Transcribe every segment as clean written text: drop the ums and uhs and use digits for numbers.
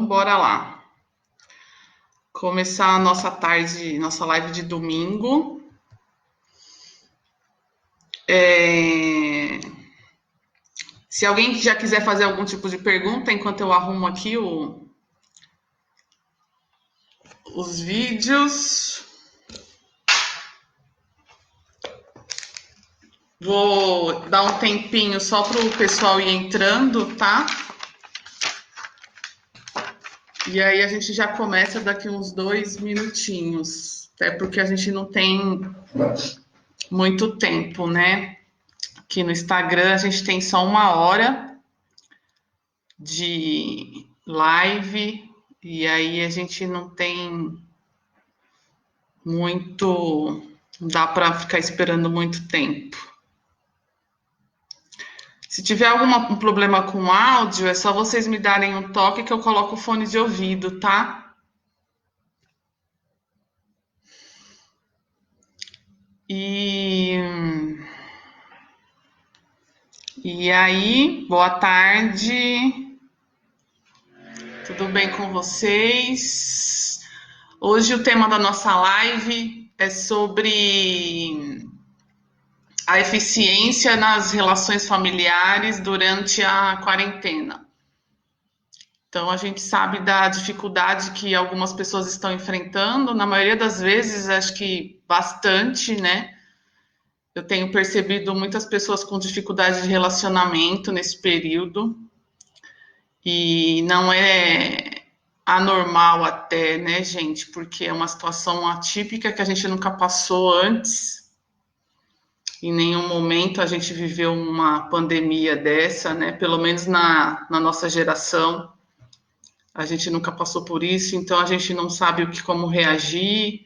bora lá. Começar a nossa tarde, nossa live de domingo. Se alguém já quiser fazer algum tipo de pergunta, enquanto eu arrumo aqui os vídeos. Vou dar um tempinho só para o pessoal ir entrando, tá? E aí a gente já começa daqui uns 2 minutinhos. Até porque a gente não tem muito tempo, né? Aqui no Instagram a gente tem só 1 hora de live. E aí a gente não tem muito... Não dá para ficar esperando muito tempo. Se tiver algum problema com áudio, é só vocês me darem um toque que eu coloco o fone de ouvido, tá? E aí, boa tarde. Tudo bem com vocês? Hoje o tema da nossa live é sobre a eficiência nas relações familiares durante a quarentena. Então, a gente sabe da dificuldade que algumas pessoas estão enfrentando, na maioria das vezes, acho que bastante, né? Eu tenho percebido muitas pessoas com dificuldade de relacionamento nesse período, e não é anormal até, né, gente? Porque é uma situação atípica que a gente nunca passou antes. Em nenhum momento a gente viveu uma pandemia dessa, né? Pelo menos na nossa geração. A gente nunca passou por isso, então a gente não sabe como reagir,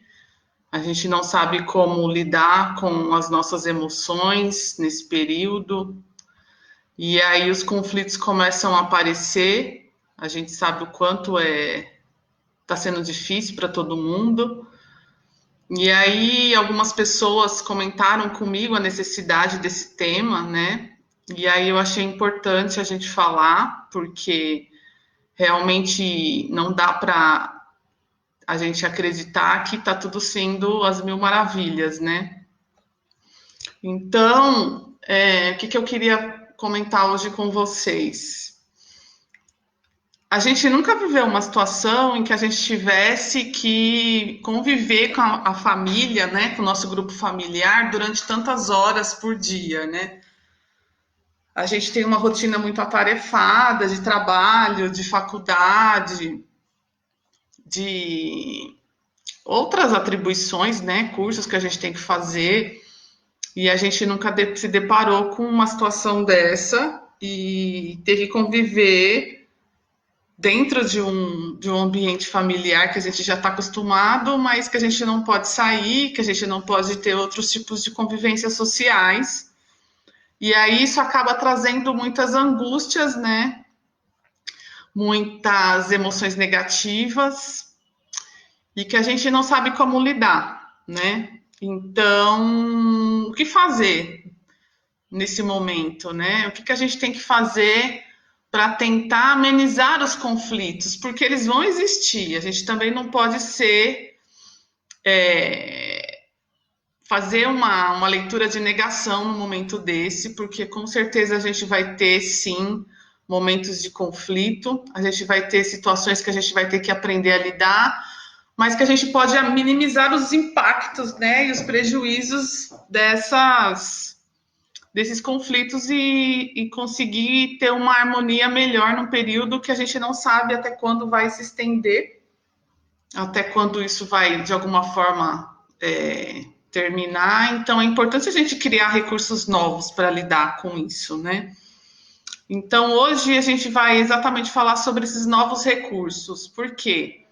a gente não sabe como lidar com as nossas emoções nesse período. E aí os conflitos começam a aparecer, a gente sabe o quanto está sendo difícil para todo mundo. E aí algumas pessoas comentaram comigo a necessidade desse tema, né? E aí eu achei importante a gente falar, porque realmente não dá para a gente acreditar que está tudo sendo as mil maravilhas, né? Então, o que eu queria comentar hoje com vocês? A gente nunca viveu uma situação em que a gente tivesse que conviver com a família, né, com o nosso grupo familiar durante tantas horas por dia, né? A gente tem uma rotina muito atarefada de trabalho, de faculdade, de outras atribuições, né, cursos que a gente tem que fazer, e a gente nunca se deparou com uma situação dessa e teve que conviver dentro de um ambiente familiar que a gente já está acostumado, mas que a gente não pode sair, que a gente não pode ter outros tipos de convivências sociais. E aí isso acaba trazendo muitas angústias, né? Muitas emoções negativas e que a gente não sabe como lidar, né? Então, o que fazer nesse momento, né? O que a gente tem que fazer para tentar amenizar os conflitos, porque eles vão existir. A gente também não pode fazer uma leitura de negação no momento desse, porque com certeza a gente vai ter, sim, momentos de conflito, a gente vai ter situações que a gente vai ter que aprender a lidar, mas que a gente pode minimizar os impactos, né, e os prejuízos desses conflitos e conseguir ter uma harmonia melhor num período que a gente não sabe até quando vai se estender, até quando isso vai, de alguma forma, terminar. Então, é importante a gente criar recursos novos para lidar com isso, né? Então, hoje a gente vai exatamente falar sobre esses novos recursos. Por quê?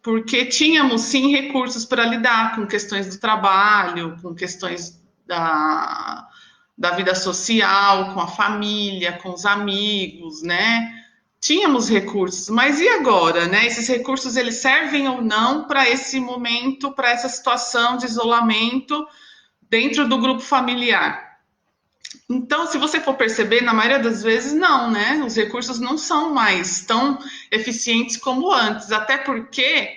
Porque tínhamos, sim, recursos para lidar com questões do trabalho, com questões da vida social, com a família, com os amigos, né? Tínhamos recursos, mas e agora, né? Esses recursos, eles servem ou não para esse momento, para essa situação de isolamento dentro do grupo familiar? Então, se você for perceber, na maioria das vezes, não, né? Os recursos não são mais tão eficientes como antes, até porque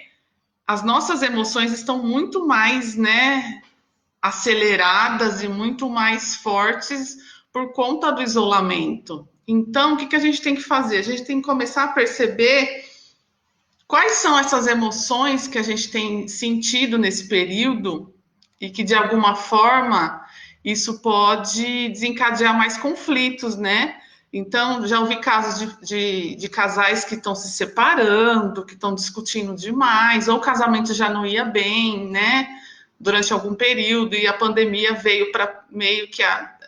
as nossas emoções estão muito mais, né, aceleradas e muito mais fortes por conta do isolamento. Então, o que a gente tem que fazer? A gente tem que começar a perceber quais são essas emoções que a gente tem sentido nesse período e que, de alguma forma, isso pode desencadear mais conflitos, né? Então, já ouvi casos de casais que estão se separando, que estão discutindo demais, ou o casamento já não ia bem, né? Durante algum período, e a pandemia veio para meio que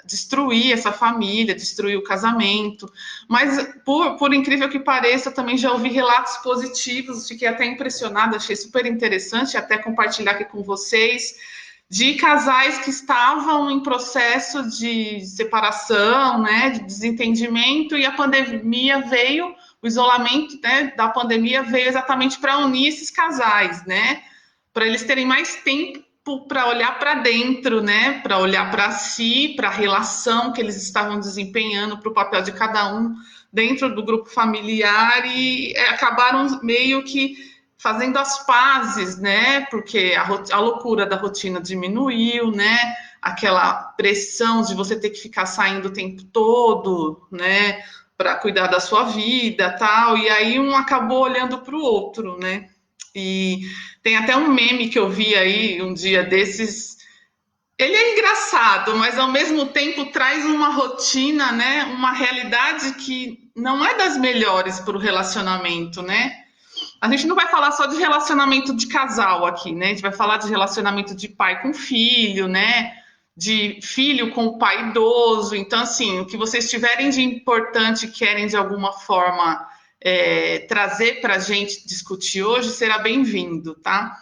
destruir essa família, destruir o casamento. Mas, por incrível que pareça, eu também já ouvi relatos positivos, fiquei até impressionada, achei super interessante até compartilhar aqui com vocês, de casais que estavam em processo de separação, né, de desentendimento, e a pandemia veio, o isolamento, né, da pandemia veio exatamente para unir esses casais, né, para eles terem mais tempo para olhar para dentro, né, para olhar para si, para a relação que eles estavam desempenhando, para o papel de cada um dentro do grupo familiar, e acabaram meio que fazendo as pazes, né? Porque a loucura da rotina diminuiu, né? Aquela pressão de você ter que ficar saindo o tempo todo, né? Para cuidar da sua vida, tal. E aí um acabou olhando para o outro, né? E tem até um meme que eu vi aí um dia desses. Ele é engraçado, mas ao mesmo tempo traz uma rotina, né? Uma realidade que não é das melhores para o relacionamento, né? A gente não vai falar só de relacionamento de casal aqui, né? A gente vai falar de relacionamento de pai com filho, né? De filho com pai idoso. Então, assim, o que vocês tiverem de importante e querem de alguma forma trazer para a gente discutir hoje será bem-vindo, tá?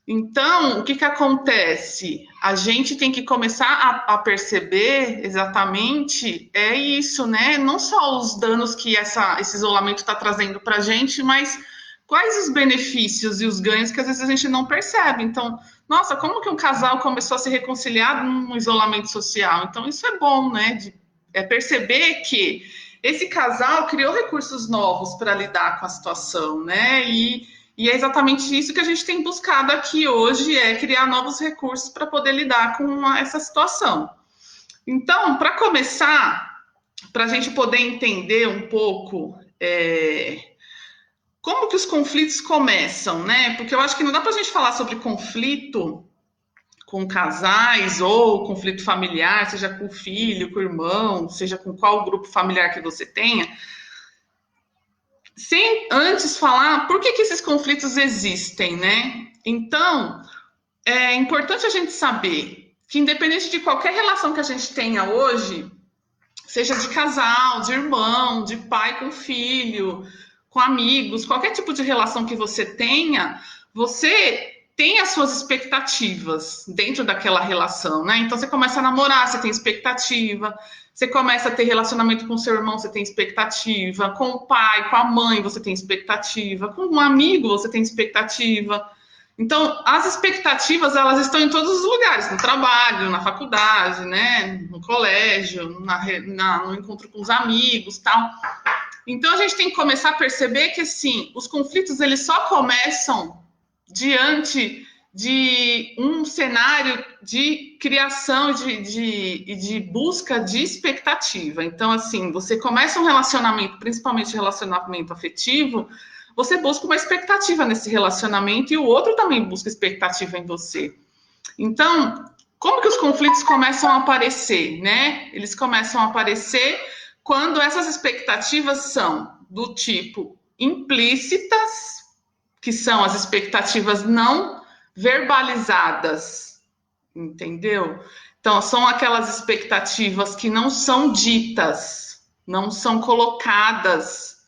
Então, o que acontece? A gente tem que começar a perceber exatamente isso, né? Não só os danos que esse isolamento está trazendo para a gente, mas quais os benefícios e os ganhos que às vezes a gente não percebe. Então, nossa, como que um casal começou a se reconciliar num isolamento social? Então, isso é bom, né? Perceber que esse casal criou recursos novos para lidar com a situação, né? E é exatamente isso que a gente tem buscado aqui hoje, é criar novos recursos para poder lidar com essa situação. Então, para começar, para a gente poder entender um pouco como que os conflitos começam, né? Porque eu acho que não dá para a gente falar sobre conflito com casais ou conflito familiar, seja com o filho, com o irmão, seja com qual grupo familiar que você tenha, sem antes falar por que esses conflitos existem, né? Então, é importante a gente saber que, independente de qualquer relação que a gente tenha hoje, seja de casal, de irmão, de pai com filho, com amigos, qualquer tipo de relação que você tenha, você tem as suas expectativas dentro daquela relação, né? Então você começa a namorar, você tem expectativa, você começa a ter relacionamento com seu irmão, você tem expectativa, com o pai, com a mãe, você tem expectativa, com um amigo, você tem expectativa. Então, as expectativas, elas estão em todos os lugares, no trabalho, na faculdade, né, no colégio, no encontro com os amigos, tal. Então, a gente tem que começar a perceber que, assim, os conflitos, eles só começam diante de um cenário de criação e de busca de expectativa. Então, assim, você começa um relacionamento, principalmente relacionamento afetivo, você busca uma expectativa nesse relacionamento e o outro também busca expectativa em você. Então, como que os conflitos começam a aparecer, né? Eles começam a aparecer quando essas expectativas são do tipo implícitas, que são as expectativas não verbalizadas, entendeu? Então, são aquelas expectativas que não são ditas, não são colocadas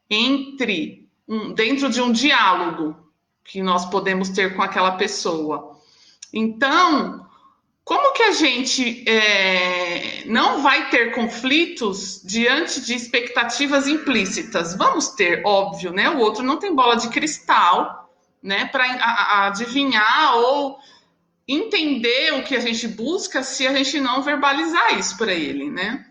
dentro de um diálogo que nós podemos ter com aquela pessoa. Então, como que a gente não vai ter conflitos diante de expectativas implícitas? Vamos ter, óbvio, né? O outro não tem bola de cristal, né? Para adivinhar ou entender o que a gente busca se a gente não verbalizar isso para ele, né?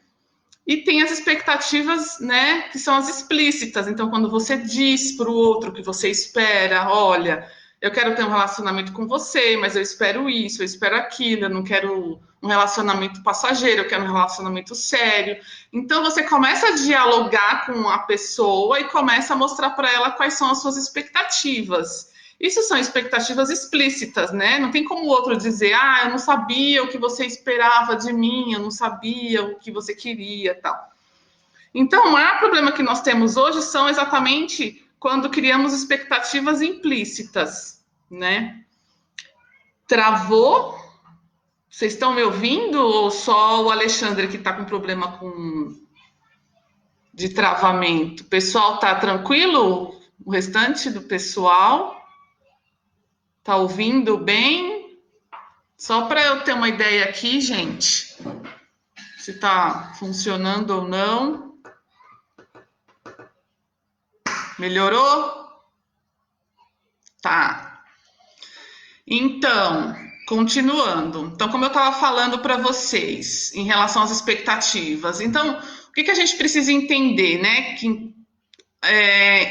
E tem as expectativas, né, que são as explícitas. Então, quando você diz para o outro que você espera, olha, eu quero ter um relacionamento com você, mas eu espero isso, eu espero aquilo, eu não quero um relacionamento passageiro, eu quero um relacionamento sério. Então, você começa a dialogar com a pessoa e começa a mostrar para ela quais são as suas expectativas. Isso são expectativas explícitas, né? Não tem como o outro dizer, ah, eu não sabia o que você esperava de mim, eu não sabia o que você queria, tal. Então, o maior problema que nós temos hoje são exatamente quando criamos expectativas implícitas, né? Travou? Vocês estão me ouvindo ou só o Alexandre que está com problema de travamento? O pessoal está tranquilo? O restante do pessoal está ouvindo bem? Só para eu ter uma ideia aqui, gente, se está funcionando ou não. Melhorou? Tá. Então, continuando. Então, como eu estava falando para vocês, em relação às expectativas. Então, o que a gente precisa entender, né? Que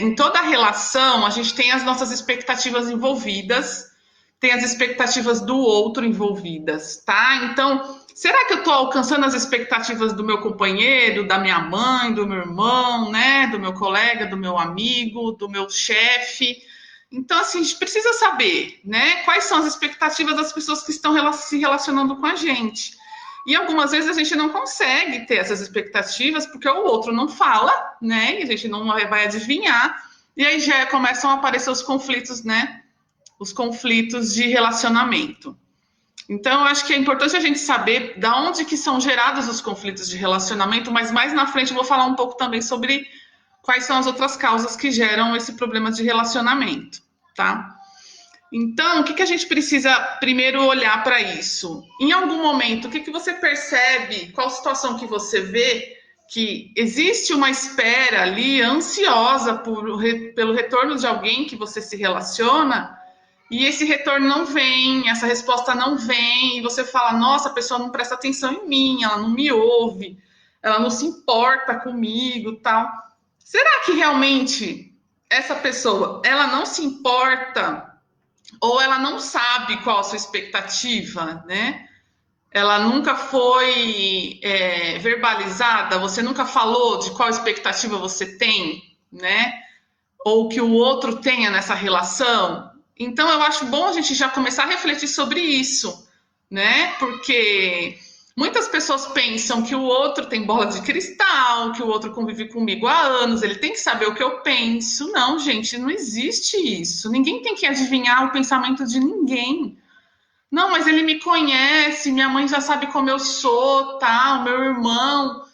em toda relação, a gente tem as nossas expectativas envolvidas, tem as expectativas do outro envolvidas, tá? Então, será que eu estou alcançando as expectativas do meu companheiro, da minha mãe, do meu irmão, né? Do meu colega, do meu amigo, do meu chefe? Então, assim, a gente precisa saber, né? Quais são as expectativas das pessoas que estão se relacionando com a gente. E algumas vezes a gente não consegue ter essas expectativas porque o outro não fala, né? E a gente não vai adivinhar. E aí já começam a aparecer os conflitos, né? Os conflitos de relacionamento. Então, eu acho que é importante a gente saber de onde que são gerados os conflitos de relacionamento, mas mais na frente eu vou falar um pouco também sobre quais são as outras causas que geram esse problema de relacionamento, tá? Então, o que a gente precisa primeiro olhar para isso? Em algum momento, o que você percebe, qual situação que você vê que existe uma espera ali ansiosa pelo retorno de alguém que você se relaciona e esse retorno não vem, essa resposta não vem, e você fala, nossa, a pessoa não presta atenção em mim, ela não me ouve, ela não se importa comigo, tal. Será que realmente essa pessoa, ela não se importa ou ela não sabe qual a sua expectativa, né? Ela nunca foi verbalizada, você nunca falou de qual expectativa você tem, né? Ou que o outro tenha nessa relação. Então, eu acho bom a gente já começar a refletir sobre isso, né? Porque muitas pessoas pensam que o outro tem bola de cristal, que o outro convive comigo há anos, ele tem que saber o que eu penso. Não, gente, não existe isso. Ninguém tem que adivinhar o pensamento de ninguém. Não, mas ele me conhece, minha mãe já sabe como eu sou, tá? O meu irmão.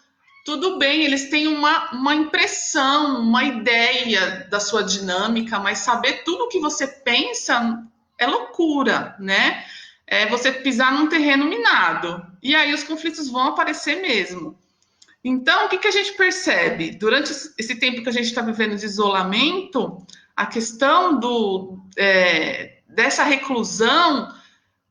Tudo bem, eles têm uma impressão, uma ideia da sua dinâmica, mas saber tudo o que você pensa é loucura, né? É você pisar num terreno minado. E aí os conflitos vão aparecer mesmo. Então, o que a gente percebe? Durante esse tempo que a gente está vivendo de isolamento, a questão dessa reclusão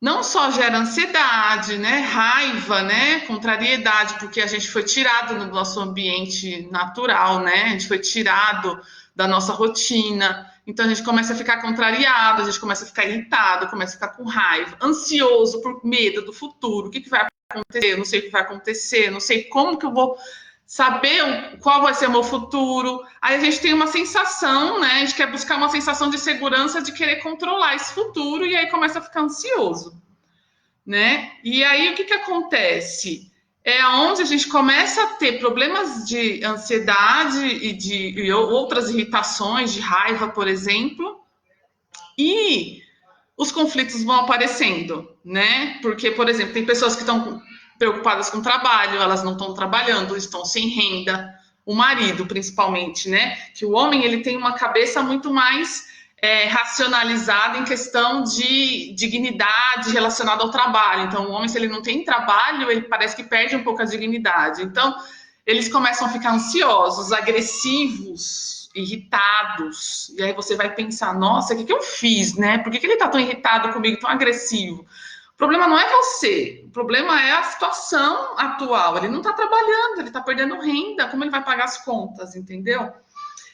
não só gera ansiedade, né, raiva, né, contrariedade, porque a gente foi tirado do nosso ambiente natural, né, a gente foi tirado da nossa rotina, então a gente começa a ficar contrariado, a gente começa a ficar irritado, começa a ficar com raiva, ansioso por medo do futuro, o que vai acontecer, eu não sei o que vai acontecer, não sei como que eu vou saber qual vai ser o meu futuro. Aí a gente tem uma sensação, né? A gente quer buscar uma sensação de segurança, de querer controlar esse futuro, e aí começa a ficar ansioso, né? E aí o que acontece? É onde a gente começa a ter problemas de ansiedade e outras irritações, de raiva, por exemplo, e os conflitos vão aparecendo, né? Porque, por exemplo, tem pessoas que estão preocupadas com o trabalho, elas não estão trabalhando, estão sem renda. O marido, principalmente, né? Que o homem ele tem uma cabeça muito mais racionalizada em questão de dignidade relacionada ao trabalho. Então, o homem, se ele não tem trabalho, ele parece que perde um pouco a dignidade. Então, eles começam a ficar ansiosos, agressivos, irritados. E aí você vai pensar, nossa, o que eu fiz, né? Por que ele tá tão irritado comigo, tão agressivo? problema não é você, o problema é a situação atual. Ele não está trabalhando, ele está perdendo renda, como ele vai pagar as contas, entendeu?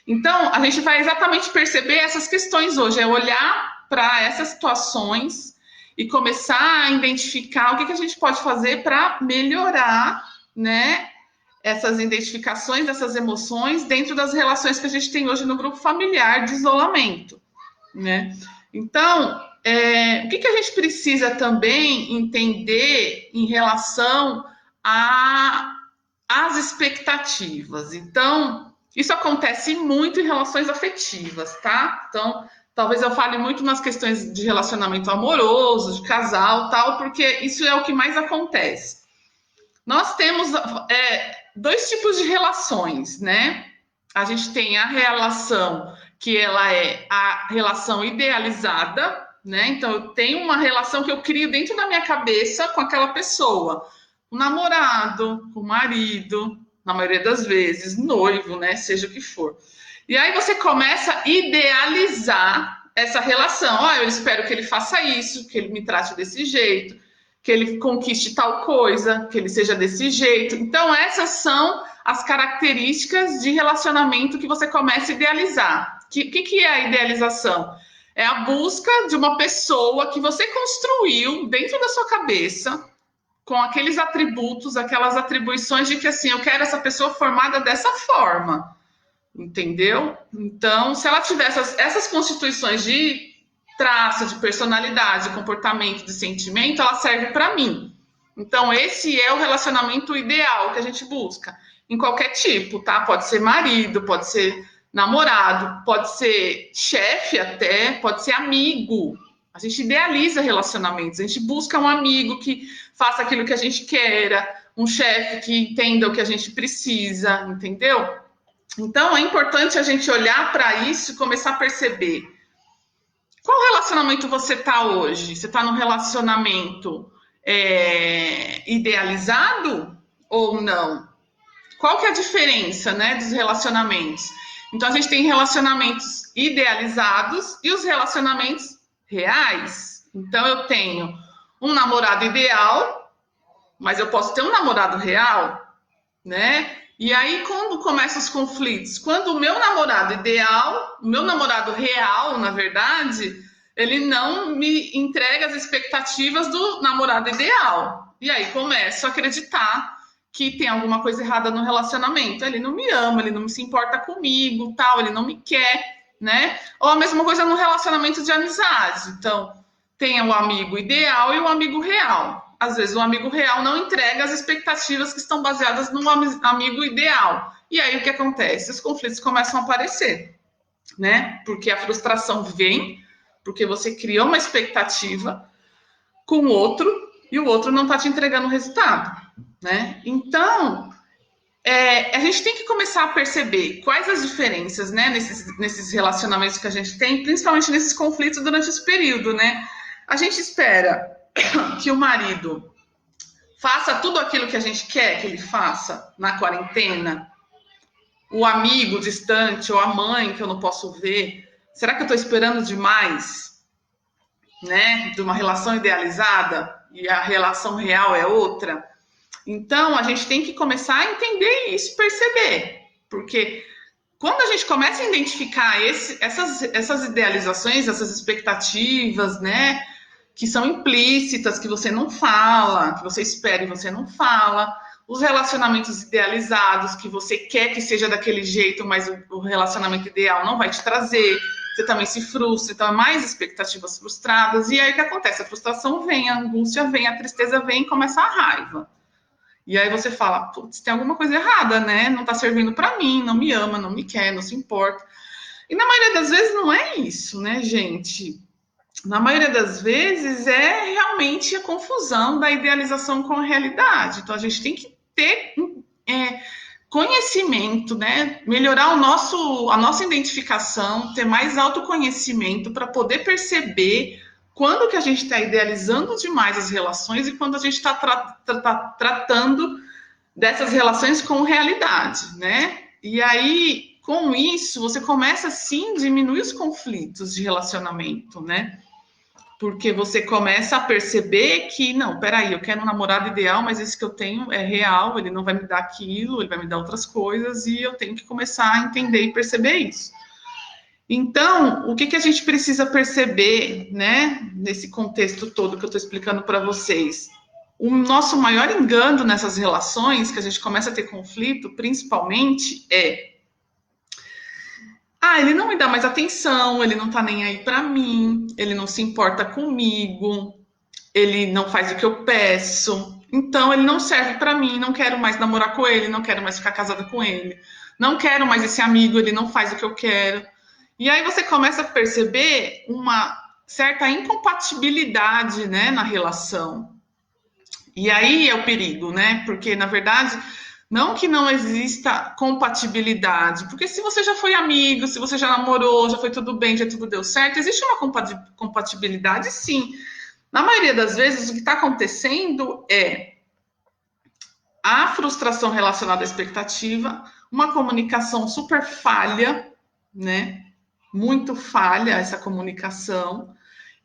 Então, a gente vai exatamente perceber essas questões hoje, é olhar para essas situações e começar a identificar o que a gente pode fazer para melhorar, né, essas identificações dessas emoções dentro das relações que a gente tem hoje no grupo familiar de isolamento, né? Então, o que a gente precisa também entender em relação às expectativas? Então, isso acontece muito em relações afetivas, tá? Então, talvez eu fale muito nas questões de relacionamento amoroso, de casal, tal, porque isso é o que mais acontece. Nós temos dois tipos de relações, né? A gente tem a relação que ela é a relação idealizada, né? Então, eu tenho uma relação que eu crio dentro da minha cabeça com aquela pessoa. O namorado, o marido, na maioria das vezes, noivo, né? Seja o que for. E aí você começa a idealizar essa relação. Ah, eu espero que ele faça isso, que ele me trate desse jeito, que ele conquiste tal coisa, que ele seja desse jeito. Então, essas são as características de relacionamento que você começa a idealizar. O que é a idealização? É a busca de uma pessoa que você construiu dentro da sua cabeça, com aqueles atributos, aquelas atribuições de que, assim, eu quero essa pessoa formada dessa forma, entendeu? Então, se ela tiver essas constituições de traço, de personalidade, de comportamento, de sentimento, ela serve para mim. Então, esse é o relacionamento ideal que a gente busca, em qualquer tipo, tá? Pode ser marido, pode ser namorado, pode ser chefe até, pode ser amigo. A gente idealiza relacionamentos, a gente busca um amigo que faça aquilo que a gente queira, um chefe que entenda o que a gente precisa, entendeu? Então, é importante a gente olhar para isso e começar a perceber qual relacionamento você está hoje. Você está num relacionamento idealizado ou não? Qual que é a diferença, né, dos relacionamentos? Então, a gente tem relacionamentos idealizados e os relacionamentos reais. Então, eu tenho um namorado ideal, mas eu posso ter um namorado real, né? E aí, quando começam os conflitos? Quando o meu namorado ideal, o meu namorado real, na verdade, ele não me entrega as expectativas do namorado ideal. E aí, começo a acreditar que tem alguma coisa errada no relacionamento. Ele não me ama, ele não se importa comigo, tal, ele não me quer, né? Ou a mesma coisa no relacionamento de amizade. Então, tem o amigo ideal e o amigo real. Às vezes o amigo real não entrega as expectativas que estão baseadas no amigo ideal. E aí o que acontece? Os conflitos começam a aparecer, né? Porque a frustração vem, porque você criou uma expectativa com o outro e o outro não está te entregando o resultado, né? Então, a gente tem que começar a perceber quais as diferenças, né, nesses relacionamentos que a gente tem, principalmente nesses conflitos durante esse período, né? A gente espera que o marido faça tudo aquilo que a gente quer que ele faça na quarentena, o amigo distante ou a mãe que eu não posso ver. Será que eu estou esperando demais, né, de uma relação idealizada e a relação real é outra? Então, a gente tem que começar a entender isso, perceber, porque quando a gente começa a identificar essas idealizações, essas expectativas, né, que são implícitas, que você não fala, que você espera e você não fala, os relacionamentos idealizados, que você quer que seja daquele jeito, mas o relacionamento ideal não vai te trazer, você também se frustra, então é mais expectativas frustradas, e aí o que acontece? A frustração vem, a angústia vem, a tristeza vem e começa a raiva. E aí você fala, putz, tem alguma coisa errada, né? Não tá servindo para mim, não me ama, não me quer, não se importa. E na maioria das vezes não é isso, né, gente? Na maioria das vezes é realmente a confusão da idealização com a realidade. Então a gente tem que ter conhecimento, né? Melhorar a nossa identificação, ter mais autoconhecimento para poder perceber quando que a gente está idealizando demais as relações e quando a gente está tratando dessas relações com realidade, né? E aí, com isso, você começa, sim, a diminuir os conflitos de relacionamento, né? Porque você começa a perceber que, não, peraí, eu quero um namorado ideal, mas esse que eu tenho é real, ele não vai me dar aquilo, ele vai me dar outras coisas, e eu tenho que começar a entender e perceber isso. Então, o que a gente precisa perceber, né, nesse contexto todo que eu estou explicando para vocês? O nosso maior engano nessas relações, que a gente começa a ter conflito, principalmente, ele não me dá mais atenção, ele não tá nem aí para mim, ele não se importa comigo, ele não faz o que eu peço, então ele não serve para mim, não quero mais namorar com ele, não quero mais ficar casada com ele, não quero mais esse amigo, ele não faz o que eu quero. E aí você começa a perceber uma certa incompatibilidade, né, na relação. E aí é o perigo, né? Porque, na verdade, não que não exista compatibilidade, porque se você já foi amigo, se você já namorou, já foi tudo bem, já tudo deu certo, existe uma compatibilidade, sim. Na maioria das vezes, o que está acontecendo é a frustração relacionada à expectativa, uma comunicação super falha, né? Muito falha essa comunicação.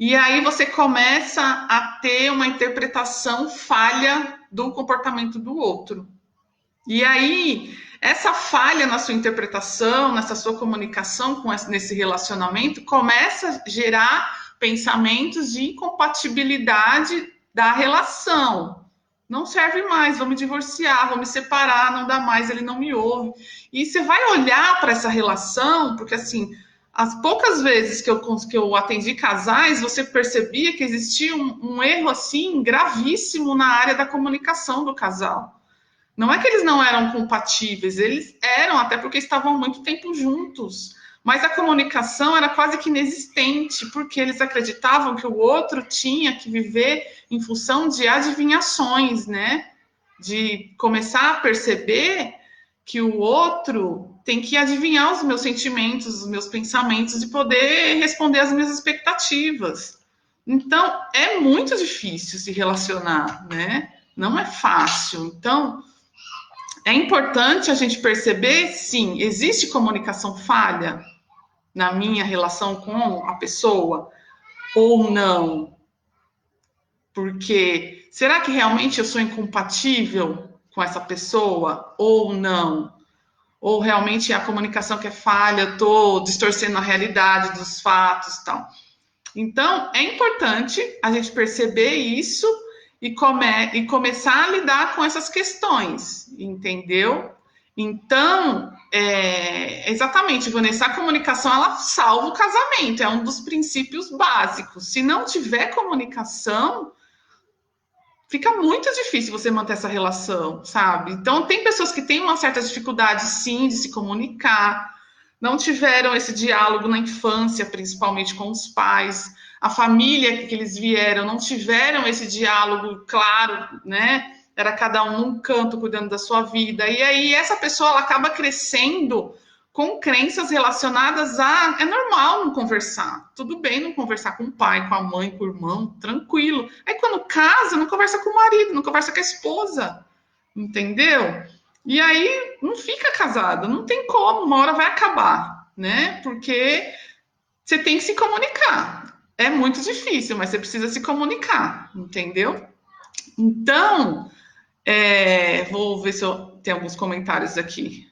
E aí você começa a ter uma interpretação falha do comportamento do outro. E aí, essa falha na sua interpretação, nessa sua comunicação nesse relacionamento, começa a gerar pensamentos de incompatibilidade da relação. Não serve mais, vou me divorciar, vou me separar, não dá mais, ele não me ouve. E você vai olhar para essa relação, porque assim, as poucas vezes que eu atendi casais, você percebia que existia um erro assim gravíssimo na área da comunicação do casal. Não é que eles não eram compatíveis, eles eram, até porque estavam há muito tempo juntos. Mas a comunicação era quase que inexistente, porque eles acreditavam que o outro tinha que viver em função de adivinhações, né? De começar a perceber que o outro tem que adivinhar os meus sentimentos, os meus pensamentos e poder responder às minhas expectativas. Então, é muito difícil se relacionar, né? Não é fácil. Então, é importante a gente perceber, sim, existe comunicação falha na minha relação com a pessoa ou não? Porque será que realmente eu sou incompatível com essa pessoa ou não? Ou realmente é a comunicação que é falha, eu estou distorcendo a realidade dos fatos e tal. Então, é importante a gente perceber isso e começar a lidar com essas questões, entendeu? Então, exatamente, Vanessa, a comunicação, ela salva o casamento, é um dos princípios básicos. Se não tiver comunicação, fica muito difícil você manter essa relação, sabe? Então, tem pessoas que têm uma certa dificuldade, sim, de se comunicar, não tiveram esse diálogo na infância, principalmente com os pais, a família que eles vieram, não tiveram esse diálogo claro, né? Era cada um num canto cuidando da sua vida. E aí essa pessoa ela acaba crescendo com crenças relacionadas a é normal não conversar. Tudo bem não conversar com o pai, com a mãe, com o irmão, tranquilo. Aí quando casa, não conversa com o marido, não conversa com a esposa. Entendeu? E aí não fica casado, não tem como, uma hora vai acabar, né? Porque você tem que se comunicar. É muito difícil, mas você precisa se comunicar, entendeu? Então, vou ver se eu tenho alguns comentários aqui.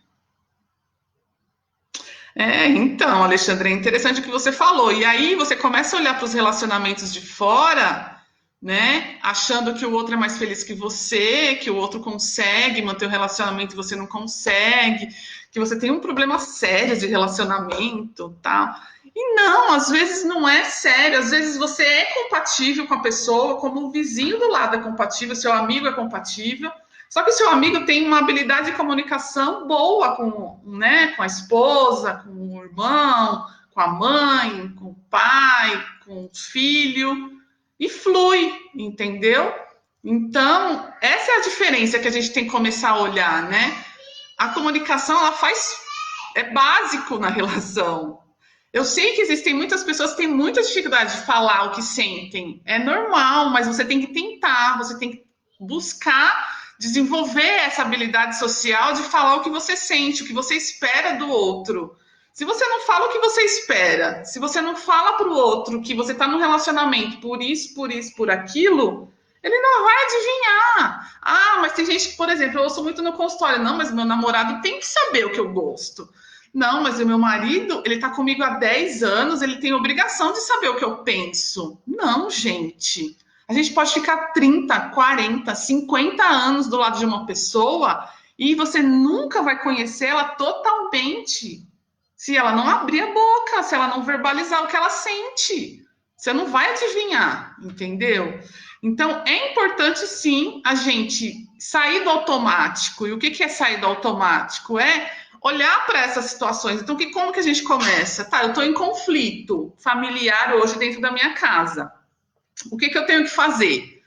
Então, Alexandre, é interessante o que você falou. E aí você começa a olhar para os relacionamentos de fora, né? Achando que o outro é mais feliz que você, que o outro consegue manter o relacionamento e você não consegue, que você tem um problema sério de relacionamento, tá? E não, às vezes não é sério. Às vezes você é compatível com a pessoa, como o vizinho do lado é compatível, seu amigo é compatível. Só que o seu amigo tem uma habilidade de comunicação boa com, né, com a esposa, com o irmão, com a mãe, com o pai, com o filho, e flui, entendeu? Então, essa é a diferença que a gente tem que começar a olhar, né? A comunicação, é básico na relação. Eu sei que existem muitas pessoas que têm muita dificuldade de falar o que sentem. É normal, mas você tem que tentar, você tem que buscar desenvolver essa habilidade social de falar o que você sente, o que você espera do outro. Se você não fala o que você espera, se você não fala para o outro que você está no relacionamento por isso, por isso, por aquilo, ele não vai adivinhar. Ah, mas tem gente que, por exemplo, eu ouço muito no consultório, não, mas meu namorado tem que saber o que eu gosto. Não, mas o meu marido, ele está comigo há 10 anos, ele tem obrigação de saber o que eu penso. Não, gente. A gente pode ficar 30, 40, 50 anos do lado de uma pessoa e você nunca vai conhecê-la totalmente se ela não abrir a boca, se ela não verbalizar o que ela sente. Você não vai adivinhar, entendeu? Então, é importante, sim, a gente sair do automático. E o que é sair do automático? É olhar para essas situações. Então, como que a gente começa? Tá, eu estou em conflito familiar hoje dentro da minha casa. O que eu tenho que fazer?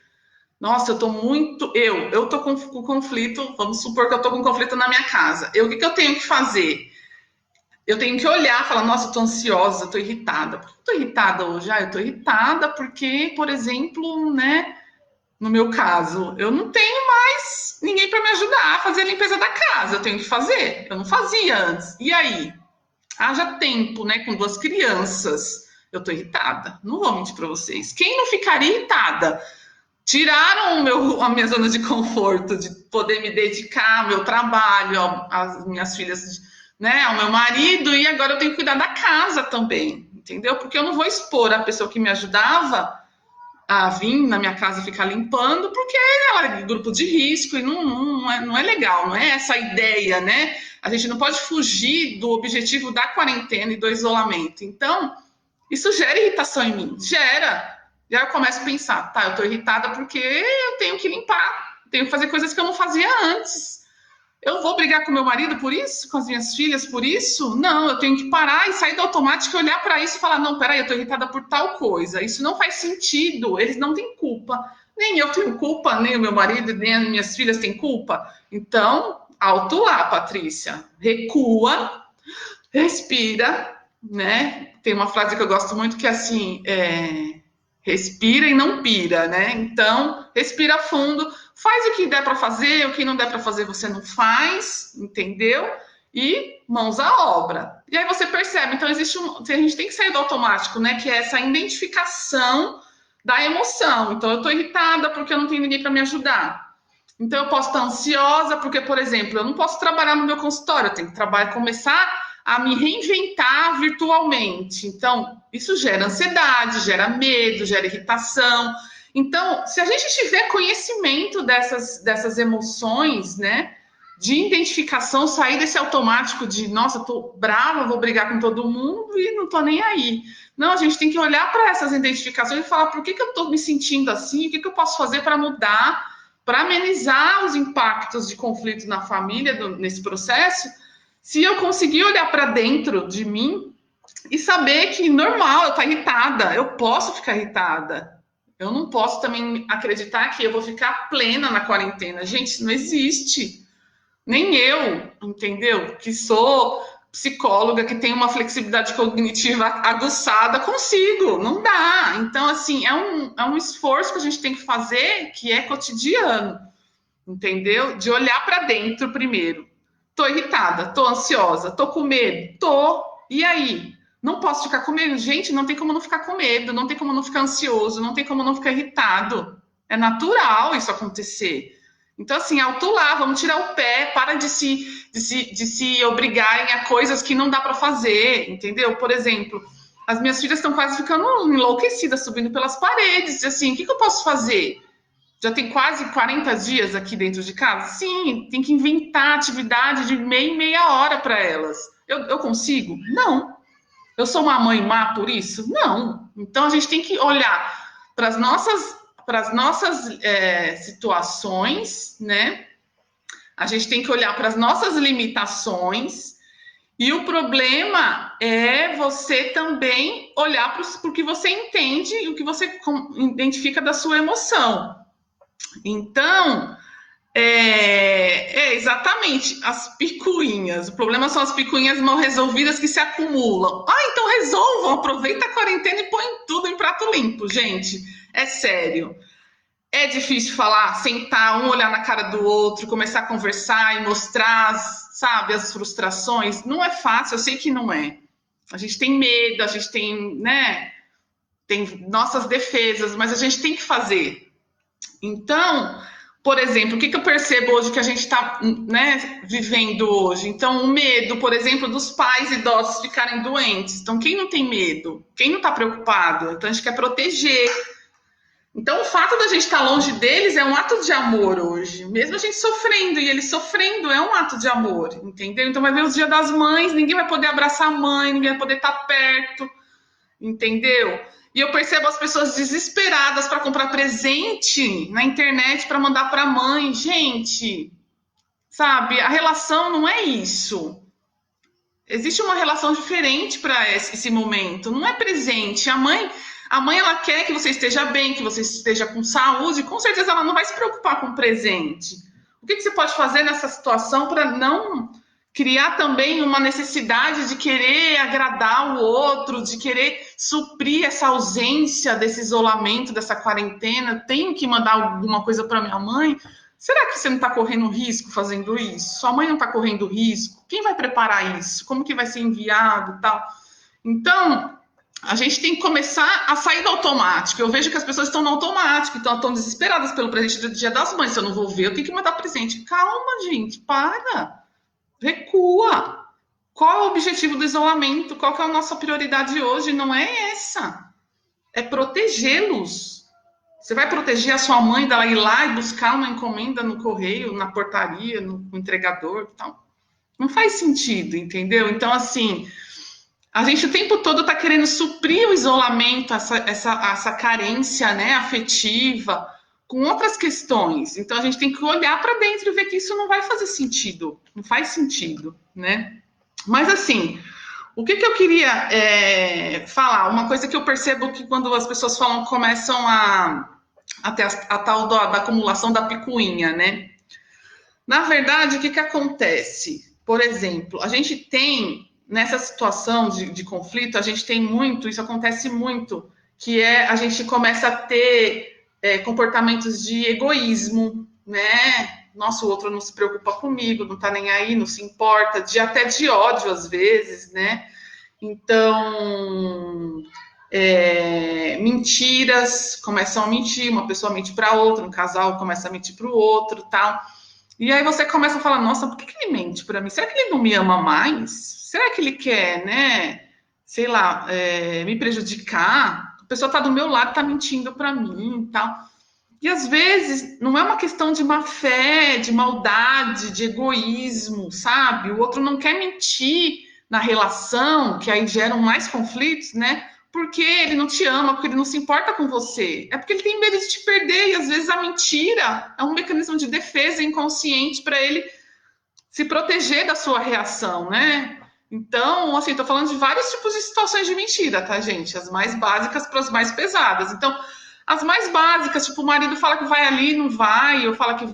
Nossa, eu tô muito. Eu tô com conflito. Vamos supor que eu tô com conflito na minha casa. O que eu tenho que fazer? Eu tenho que olhar e falar, nossa, eu tô ansiosa, eu tô irritada. Por que eu tô irritada hoje? Eu tô irritada porque, por exemplo, né, no meu caso, eu não tenho mais ninguém para me ajudar a fazer a limpeza da casa. Eu tenho que fazer. Eu não fazia antes. E aí? Haja tempo, né, com 2 crianças. Eu tô irritada. Não vou mentir para vocês. Quem não ficaria irritada? Tiraram a minha zona de conforto, de poder me dedicar ao meu trabalho, às minhas filhas, né, ao meu marido, e agora eu tenho que cuidar da casa também, entendeu? Porque eu não vou expor a pessoa que me ajudava a vir na minha casa ficar limpando, porque ela é grupo de risco e não é legal, não é essa a ideia, né? A gente não pode fugir do objetivo da quarentena e do isolamento. Então, isso gera irritação em mim, gera. Já eu começo a pensar, tá, eu tô irritada porque eu tenho que limpar, tenho que fazer coisas que eu não fazia antes. Eu vou brigar com meu marido por isso? Com as minhas filhas por isso? Não, eu tenho que parar e sair do automático e olhar para isso e falar, não, peraí, eu tô irritada por tal coisa. Isso não faz sentido, eles não têm culpa. Nem eu tenho culpa, nem o meu marido, nem as minhas filhas têm culpa. Então, alto lá, Patrícia. Recua, respira, né? Tem uma frase que eu gosto muito que é assim, respira e não pira, né? Então, respira fundo, faz o que der para fazer, o que não der para fazer você não faz, entendeu? E mãos à obra. E aí você percebe, então a gente tem que sair do automático, né? Que é essa identificação da emoção. Então, eu estou irritada porque eu não tenho ninguém para me ajudar. Então, eu posso estar ansiosa porque, por exemplo, eu não posso trabalhar no meu consultório, eu tenho que começar a me reinventar virtualmente. Então, isso gera ansiedade, gera medo, gera irritação. Então, se a gente tiver conhecimento dessas emoções, né, de identificação, sair desse automático de, nossa, tô brava, vou brigar com todo mundo e não tô nem aí. Não, a gente tem que olhar para essas identificações e falar por que eu tô me sentindo assim, o que eu posso fazer para mudar, para amenizar os impactos de conflito na família nesse processo. Se eu conseguir olhar para dentro de mim e saber que normal, eu estou irritada, eu posso ficar irritada. Eu não posso também acreditar que eu vou ficar plena na quarentena. Gente, isso não existe. Nem eu, entendeu? Que sou psicóloga, que tem uma flexibilidade cognitiva aguçada, consigo. Não dá. Então, assim, é um esforço que a gente tem que fazer que é cotidiano, entendeu? De olhar para dentro primeiro. Tô irritada, tô ansiosa, tô com medo, tô. E aí? Não posso ficar com medo? Gente, não tem como não ficar com medo, não tem como não ficar ansioso, não tem como não ficar irritado. É natural isso acontecer. Então, assim, alto lá, vamos tirar o pé, para de se obrigarem a coisas que não dá para fazer, entendeu? Por exemplo, as minhas filhas estão quase ficando enlouquecidas, subindo pelas paredes, assim, o que eu posso fazer? Já tem quase 40 dias aqui dentro de casa? Sim, tem que inventar atividade de meia e meia hora para elas. Eu consigo? Não. Eu sou uma mãe má por isso? Não. Então a gente tem que olhar para as nossas situações, né? A gente tem que olhar para as nossas limitações. E o problema é você também olhar para o que você entende e o que você identifica da sua emoção. Então, exatamente as picuinhas. O problema são as picuinhas mal resolvidas que se acumulam. Ah, então resolvam, aproveita a quarentena e põe tudo em prato limpo, gente. É sério. É difícil falar, sentar, um olhar na cara do outro, começar a conversar e mostrar sabe, as frustrações. Não é fácil, eu sei que não é. A gente tem medo, a gente tem, né, tem nossas defesas, mas a gente tem que fazer. Então, por exemplo, o que eu percebo hoje que a gente está, né, vivendo hoje? Então, o medo, por exemplo, dos pais idosos ficarem doentes. Então, quem não tem medo? Quem não está preocupado? Então, a gente quer proteger. Então, o fato da gente estar longe deles é um ato de amor hoje. Mesmo a gente sofrendo, e eles sofrendo, é um ato de amor, entendeu? Então, vai ver os dias das mães, ninguém vai poder abraçar a mãe, ninguém vai poder estar perto, entendeu? E eu percebo as pessoas desesperadas para comprar presente na internet para mandar para a mãe. Gente, sabe, a relação não é isso. Existe uma relação diferente para esse momento. Não é presente. A mãe ela quer que você esteja bem, que você esteja com saúde. Com certeza ela não vai se preocupar com o presente. O que você pode fazer nessa situação para não criar também uma necessidade de querer agradar o outro, de querer suprir essa ausência desse isolamento, dessa quarentena? Tenho que mandar alguma coisa para minha mãe? Será que você não está correndo risco fazendo isso? Sua mãe não está correndo risco? Quem vai preparar isso? Como que vai ser enviado e tal? Então, a gente tem que começar a sair do automático. Eu vejo que as pessoas estão no automático, então estão desesperadas pelo presente do Dia das Mães. Se eu não vou ver, eu tenho que mandar presente. Calma, gente, para. Recua. Qual é o objetivo do isolamento? Qual que é a nossa prioridade hoje? Não é essa. É protegê-los. Você vai proteger a sua mãe dela ir lá e buscar uma encomenda no correio, na portaria, no entregador e tal? Não faz sentido, entendeu? Então, assim, a gente o tempo todo está querendo suprir o isolamento, essa carência, né, afetiva, com outras questões. Então, a gente tem que olhar para dentro e ver que isso não vai fazer sentido. Não faz sentido, né? Mas, assim, o que eu queria falar? Uma coisa que eu percebo que quando as pessoas falam, começam a ter a tal da acumulação da picuinha, né? Na verdade, o que acontece? Por exemplo, a gente tem, nessa situação de conflito, a gente tem muito, isso acontece muito, que é a gente começa a ter comportamentos de egoísmo, né? Nossa, o outro não se preocupa comigo, não tá nem aí, não se importa, até de ódio às vezes, né? Então, mentiras, começam a mentir, uma pessoa mente para outra, um casal começa a mentir para o outro, tal. E aí você começa a falar, nossa, por que ele mente para mim? Será que ele não me ama mais? Será que ele quer, né, sei lá, me prejudicar? A pessoa está do meu lado, está mentindo para mim e tal. E às vezes não é uma questão de má fé, de maldade, de egoísmo, sabe? O outro não quer mentir na relação, que aí geram mais conflitos, né? Porque ele não te ama, porque ele não se importa com você. É porque ele tem medo de te perder. E às vezes a mentira é um mecanismo de defesa inconsciente para ele se proteger da sua reação, né? Então, assim, tô falando de vários tipos de situações de mentira, tá, gente? As mais básicas para as mais pesadas. Então, as mais básicas, tipo, o marido fala que vai ali, não vai, ou fala que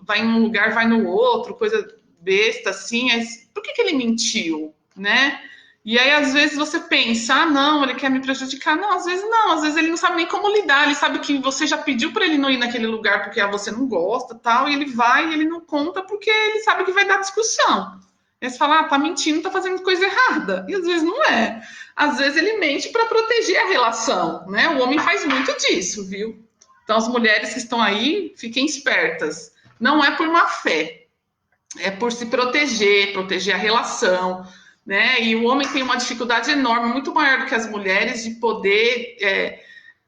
vai em um lugar, vai no outro, coisa besta, assim. Por que ele mentiu, né? E aí, às vezes, você pensa, ah, não, ele quer me prejudicar. Não, às vezes ele não sabe nem como lidar. Ele sabe que você já pediu para ele não ir naquele lugar porque você não gosta, tal, e ele vai e ele não conta porque ele sabe que vai dar discussão. Eles falam, ah, tá mentindo, tá fazendo coisa errada. E às vezes não é. Às vezes ele mente para proteger a relação, né? O homem faz muito disso, viu? Então, as mulheres que estão aí, fiquem espertas. Não é por má fé, é por se proteger, proteger a relação, né? E o homem tem uma dificuldade enorme, muito maior do que as mulheres, de poder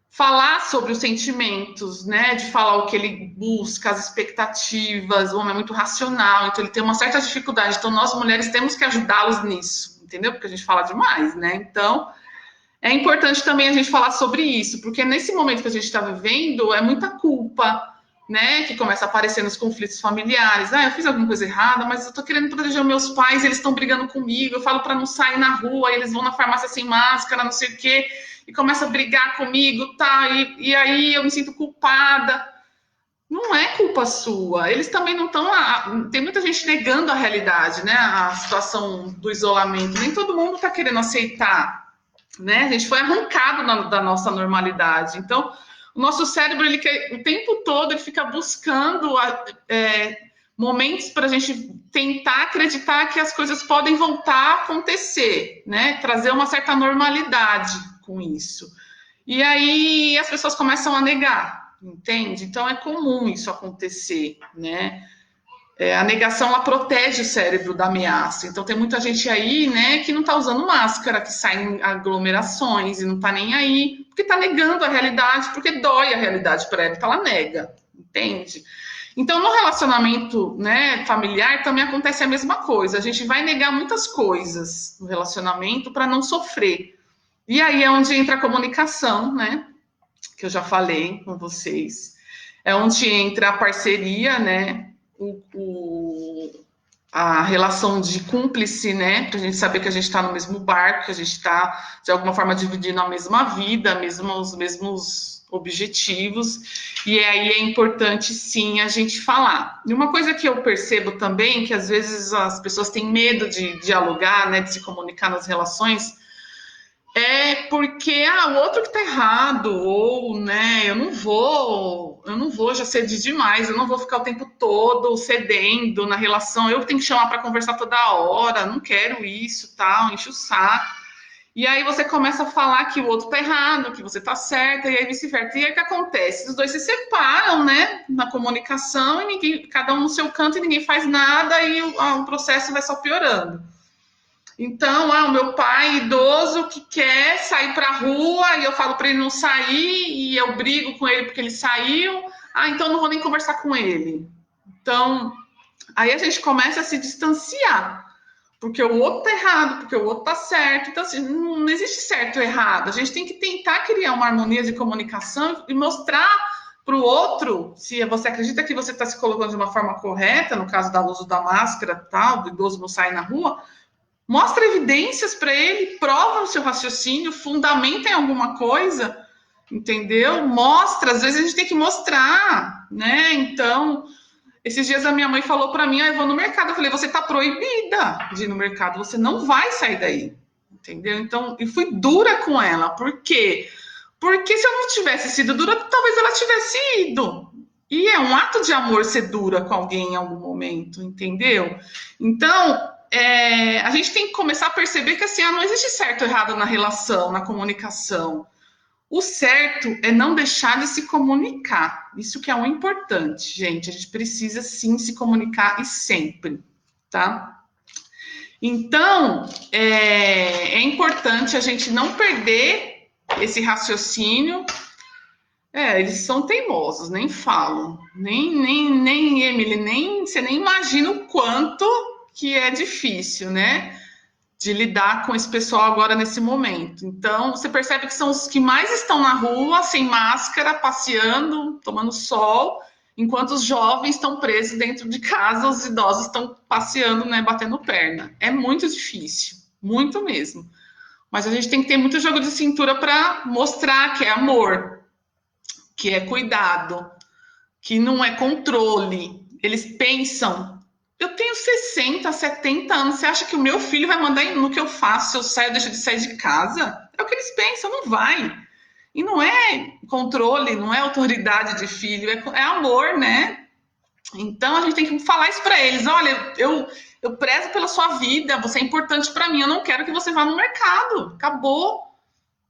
falar sobre os sentimentos, né? De falar o que ele busca, as expectativas. O homem é muito racional, então ele tem uma certa dificuldade. Então, nós mulheres temos que ajudá-los nisso, entendeu? Porque a gente fala demais, né? Então, é importante também a gente falar sobre isso, porque nesse momento que a gente está vivendo, é muita culpa, né, que começa a aparecer nos conflitos familiares. Ah, eu fiz alguma coisa errada, mas eu tô querendo proteger os meus pais, eles estão brigando comigo, eu falo para não sair na rua, eles vão na farmácia sem máscara, não sei o quê, e começa a brigar comigo, tá, e aí eu me sinto culpada. Não é culpa sua, eles também não estão lá. Tem muita gente negando a realidade, né, a situação do isolamento, nem todo mundo está querendo aceitar, né, a gente foi arrancado da nossa normalidade, então o nosso cérebro, ele quer, o tempo todo, ele fica buscando momentos para a gente tentar acreditar que as coisas podem voltar a acontecer, né? Trazer uma certa normalidade com isso. E aí as pessoas começam a negar, entende? Então é comum isso acontecer, né? A negação, ela protege o cérebro da ameaça. Então tem muita gente aí, né, que não está usando máscara, que sai em aglomerações e não está nem aí, porque está negando a realidade, porque dói a realidade para ela, então ela nega, entende? Então no relacionamento, né, familiar também acontece a mesma coisa. A gente vai negar muitas coisas no relacionamento para não sofrer. E aí é onde entra a comunicação, né, que eu já falei com vocês. É onde entra a parceria, né, a relação de cúmplice, né? Para a gente saber que a gente está no mesmo barco, que a gente está, de alguma forma, dividindo a mesma vida, os mesmos objetivos. E aí é importante, sim, a gente falar. E uma coisa que eu percebo também, que às vezes as pessoas têm medo de dialogar, né? De se comunicar nas relações, é porque o outro que tá errado, ou né, eu não vou já ceder demais, eu não vou ficar o tempo todo cedendo na relação, eu tenho que chamar para conversar toda hora, não quero isso, tal, enche o saco. E aí você começa a falar que o outro tá errado, que você tá certa, e aí vice-versa. E aí o que acontece? Os dois se separam, né, na comunicação, e ninguém, cada um no seu canto, e ninguém faz nada, e o processo vai só piorando. Então, o meu pai idoso que quer sair para a rua e eu falo para ele não sair e eu brigo com ele porque ele saiu. Então não vou nem conversar com ele. Então, aí a gente começa a se distanciar, porque o outro tá errado, porque o outro tá certo. Então, assim, não existe certo ou errado. A gente tem que tentar criar uma harmonia de comunicação e mostrar para o outro, se você acredita que você está se colocando de uma forma correta, no caso do uso da máscara, tal, do idoso não sair na rua. Mostra evidências para ele, prova o seu raciocínio, fundamenta em alguma coisa, entendeu? Mostra, às vezes a gente tem que mostrar, né? Então, esses dias a minha mãe falou para mim, eu vou no mercado. Eu falei, você está proibida de ir no mercado, você não vai sair daí, entendeu? Então, e fui dura com ela. Por quê? Porque se eu não tivesse sido dura, talvez ela tivesse ido. E é um ato de amor ser dura com alguém em algum momento, entendeu? Então, a gente tem que começar a perceber que assim, não existe certo ou errado na relação, na comunicação. O certo é não deixar de se comunicar. Isso que é o importante, gente. A gente precisa sim se comunicar e sempre, tá? Então, é importante a gente não perder esse raciocínio. Eles são teimosos, nem falam. Nem Emily, você nem imagina o quanto que é difícil, né? De lidar com esse pessoal agora nesse momento. Então, você percebe que são os que mais estão na rua, sem máscara, passeando, tomando sol, enquanto os jovens estão presos dentro de casa, os idosos estão passeando, né, batendo perna. É muito difícil, muito mesmo. Mas a gente tem que ter muito jogo de cintura para mostrar que é amor, que é cuidado, que não é controle. Eles pensam, eu tenho 60, 70 anos, você acha que o meu filho vai mandar no que eu faço se eu saio ou deixo de sair de casa? É o que eles pensam, não vai. E não é controle, não é autoridade de filho, é amor, né? Então a gente tem que falar isso para eles. Olha, eu prezo pela sua vida, você é importante para mim, eu não quero que você vá no mercado. Acabou.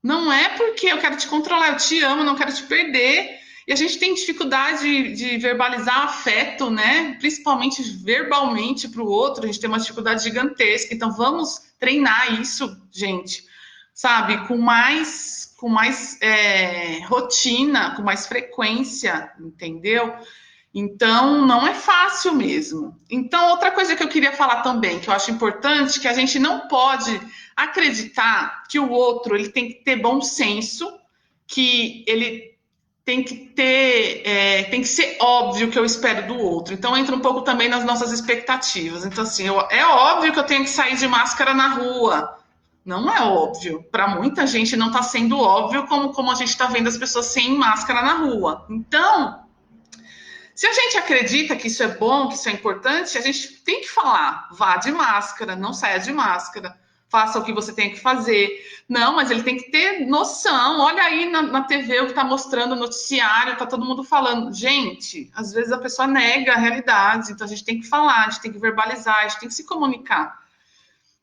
Não é porque eu quero te controlar, eu te amo, não quero te perder. E a gente tem dificuldade de verbalizar afeto, né? Principalmente verbalmente para o outro, a gente tem uma dificuldade gigantesca. Então vamos treinar isso, gente, sabe? Com mais rotina, com mais frequência, entendeu? Então, não é fácil mesmo. Então, outra coisa que eu queria falar também, que eu acho importante, que a gente não pode acreditar que o outro ele tem que ter bom senso, que ele tem que ter, tem que ser óbvio o que eu espero do outro. Então, entra um pouco também nas nossas expectativas. Então, assim, é óbvio que eu tenho que sair de máscara na rua. Não é óbvio. Para muita gente não está sendo óbvio como a gente está vendo as pessoas sem máscara na rua. Então, se a gente acredita que isso é bom, que isso é importante, a gente tem que falar, vá de máscara, não saia de máscara. faça o que você tem que fazer. Não, mas ele tem que ter noção. Olha aí na TV o que está mostrando, o noticiário, está todo mundo falando. Gente, às vezes a pessoa nega a realidade, então a gente tem que falar, a gente tem que verbalizar, a gente tem que se comunicar.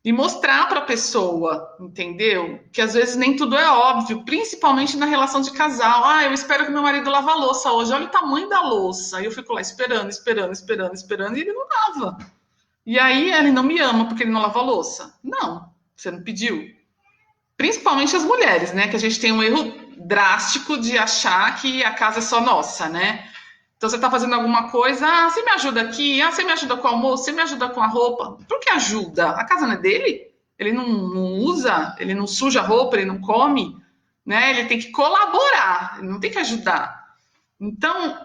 E mostrar para a pessoa, entendeu? Que às vezes nem tudo é óbvio, principalmente na relação de casal. Ah, eu espero que meu marido lave a louça hoje. Olha o tamanho da louça. E eu fico lá esperando, e ele não lava. E aí ele não me ama porque ele não lava a louça. Não, você não pediu. Principalmente as mulheres, né? Que a gente tem um erro drástico de achar que a casa é só nossa, né? Então você está fazendo alguma coisa, ah, você me ajuda aqui, ah, você me ajuda com o almoço, você me ajuda com a roupa. Por que ajuda? A casa não é dele? Ele não usa, ele não suja a roupa, ele não come, né? Ele tem que colaborar, ele não tem que ajudar. Então,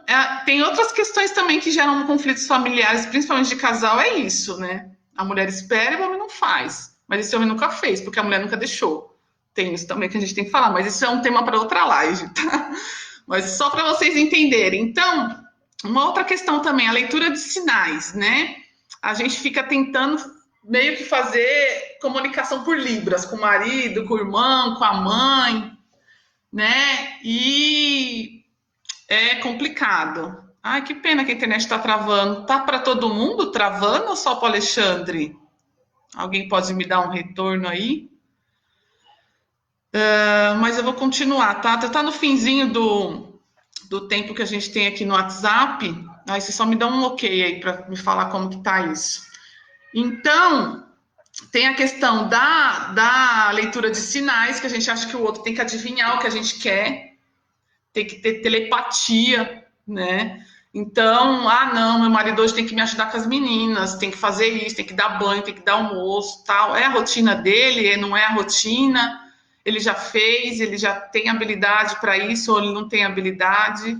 tem outras questões também que geram conflitos familiares, principalmente de casal, é isso, né? A mulher espera e o homem não faz. Mas esse homem nunca fez, porque a mulher nunca deixou. Tem isso também que a gente tem que falar, mas isso é um tema para outra live, tá? Mas só para vocês entenderem. Então, uma outra questão também, a leitura de sinais, né? A gente fica tentando meio que fazer comunicação por libras, com o marido, com o irmão, com a mãe, né? E é complicado. Ai, que pena que a internet está travando. Tá para todo mundo travando ou só para o Alexandre? Alguém pode me dar um retorno aí? Mas eu vou continuar, tá? Tá no finzinho do tempo que a gente tem aqui no WhatsApp. Aí você só me dá um ok aí para me falar como que tá isso. Então, tem a questão da leitura de sinais, que a gente acha que o outro tem que adivinhar o que a gente quer, tem que ter telepatia, né? Então, não, meu marido hoje tem que me ajudar com as meninas, tem que fazer isso, tem que dar banho, tem que dar almoço, tal. É a rotina dele, não é a rotina? Ele já fez, ele já tem habilidade para isso, ou ele não tem habilidade,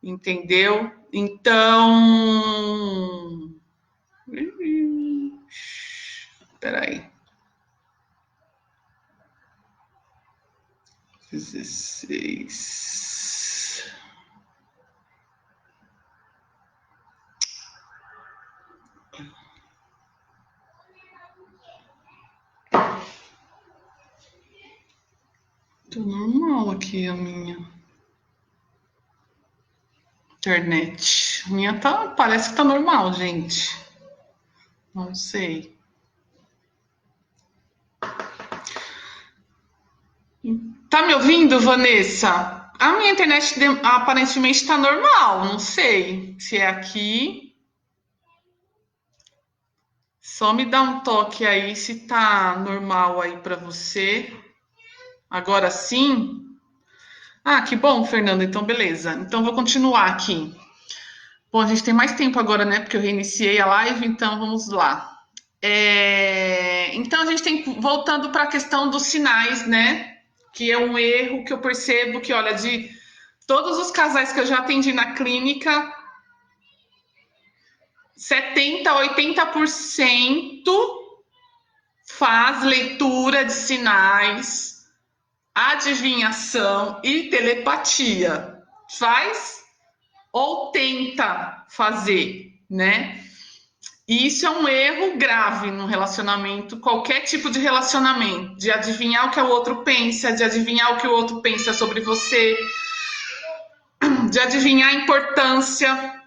entendeu? Então, peraí. 16. Tô normal aqui a minha internet. A minha parece que tá normal, gente. Não sei. Tá me ouvindo, Vanessa? A minha internet aparentemente tá normal. Não sei se é aqui. Só me dá um toque aí se tá normal aí para você. Agora sim. Ah, que bom, Fernanda. Então, beleza. Então, vou continuar aqui. Bom, a gente tem mais tempo agora, né? Porque eu reiniciei a live, então vamos lá. Então, a gente tem, voltando para a questão dos sinais, né? Que é um erro que eu percebo que, olha, de todos os casais que eu já atendi na clínica, 70, 80% faz leitura de sinais, adivinhação e telepatia. Faz ou tenta fazer, né? E isso é um erro grave no relacionamento, qualquer tipo de relacionamento, de adivinhar o que o outro pensa, de adivinhar o que o outro pensa sobre você, de adivinhar a importância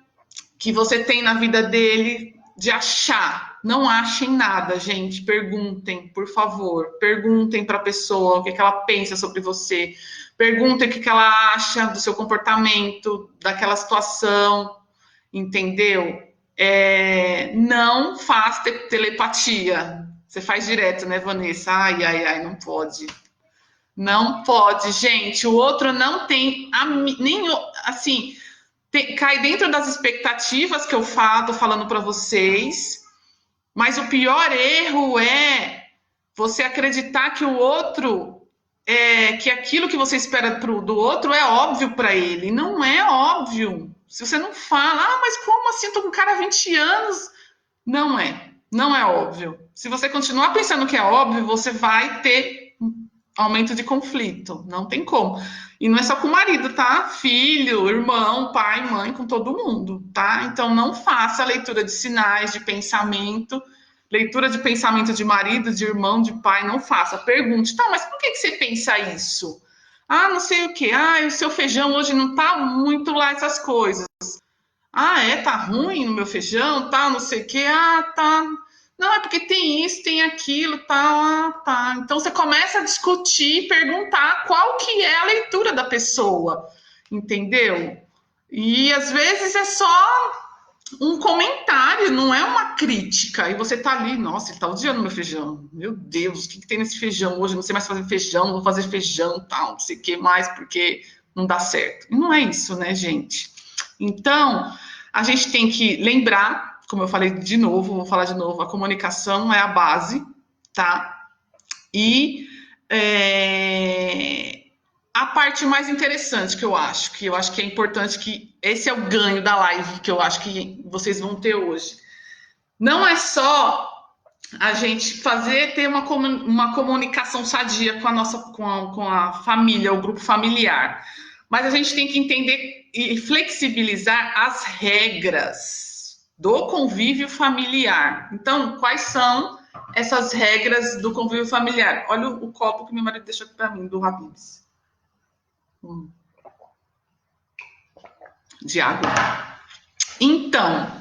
que você tem na vida dele, de achar. Não achem nada, gente. Perguntem, por favor. Perguntem para a pessoa o que ela pensa sobre você. Perguntem o que ela acha do seu comportamento, daquela situação, entendeu? Não faz telepatia. Você faz direto, né, Vanessa? Ai, não pode. Não pode, gente. O outro não tem nem assim, cai dentro das expectativas que eu tô falando para vocês. Mas o pior erro é você acreditar que o outro que aquilo que você espera do outro é óbvio para ele. Não é óbvio. Se você não fala, mas como assim? Eu tô com um cara há 20 anos. Não é óbvio. Se você continuar pensando que é óbvio, você vai ter aumento de conflito. Não tem como. E não é só com o marido, tá? Filho, irmão, pai, mãe, com todo mundo, tá? Então não faça leitura de sinais, de pensamento. leitura de pensamento de marido, de irmão, de pai, não faça. Pergunte, tá, mas por que você pensa isso? Ah, não sei o quê. Ah, o seu feijão hoje não tá muito lá, essas coisas. Ah, tá ruim no meu feijão, tá, não sei o quê. Ah, tá. Não, é porque tem isso, tem aquilo, tal, tá. Então você começa a discutir, perguntar qual que é a leitura da pessoa, entendeu? E às vezes é só um comentário, não é uma crítica. E você tá ali, nossa, ele tá odiando meu feijão. Meu Deus, o que tem nesse feijão hoje? Não sei mais fazer feijão, vou fazer feijão, tal, não sei o que mais, porque não dá certo. E não é isso, né, gente? Então, a gente tem que lembrar, como eu falei de novo, vou falar de novo, a comunicação é a base, tá? E a parte mais interessante que eu acho que é importante, que esse é o ganho da live que eu acho que vocês vão ter hoje. Não é só a gente ter uma comunicação sadia com a nossa com a família, o grupo familiar, mas a gente tem que entender e flexibilizar as regras do convívio familiar. Então, quais são essas regras do convívio familiar? Olha o copo que meu marido deixou aqui para mim, do Habib's. De água. Então,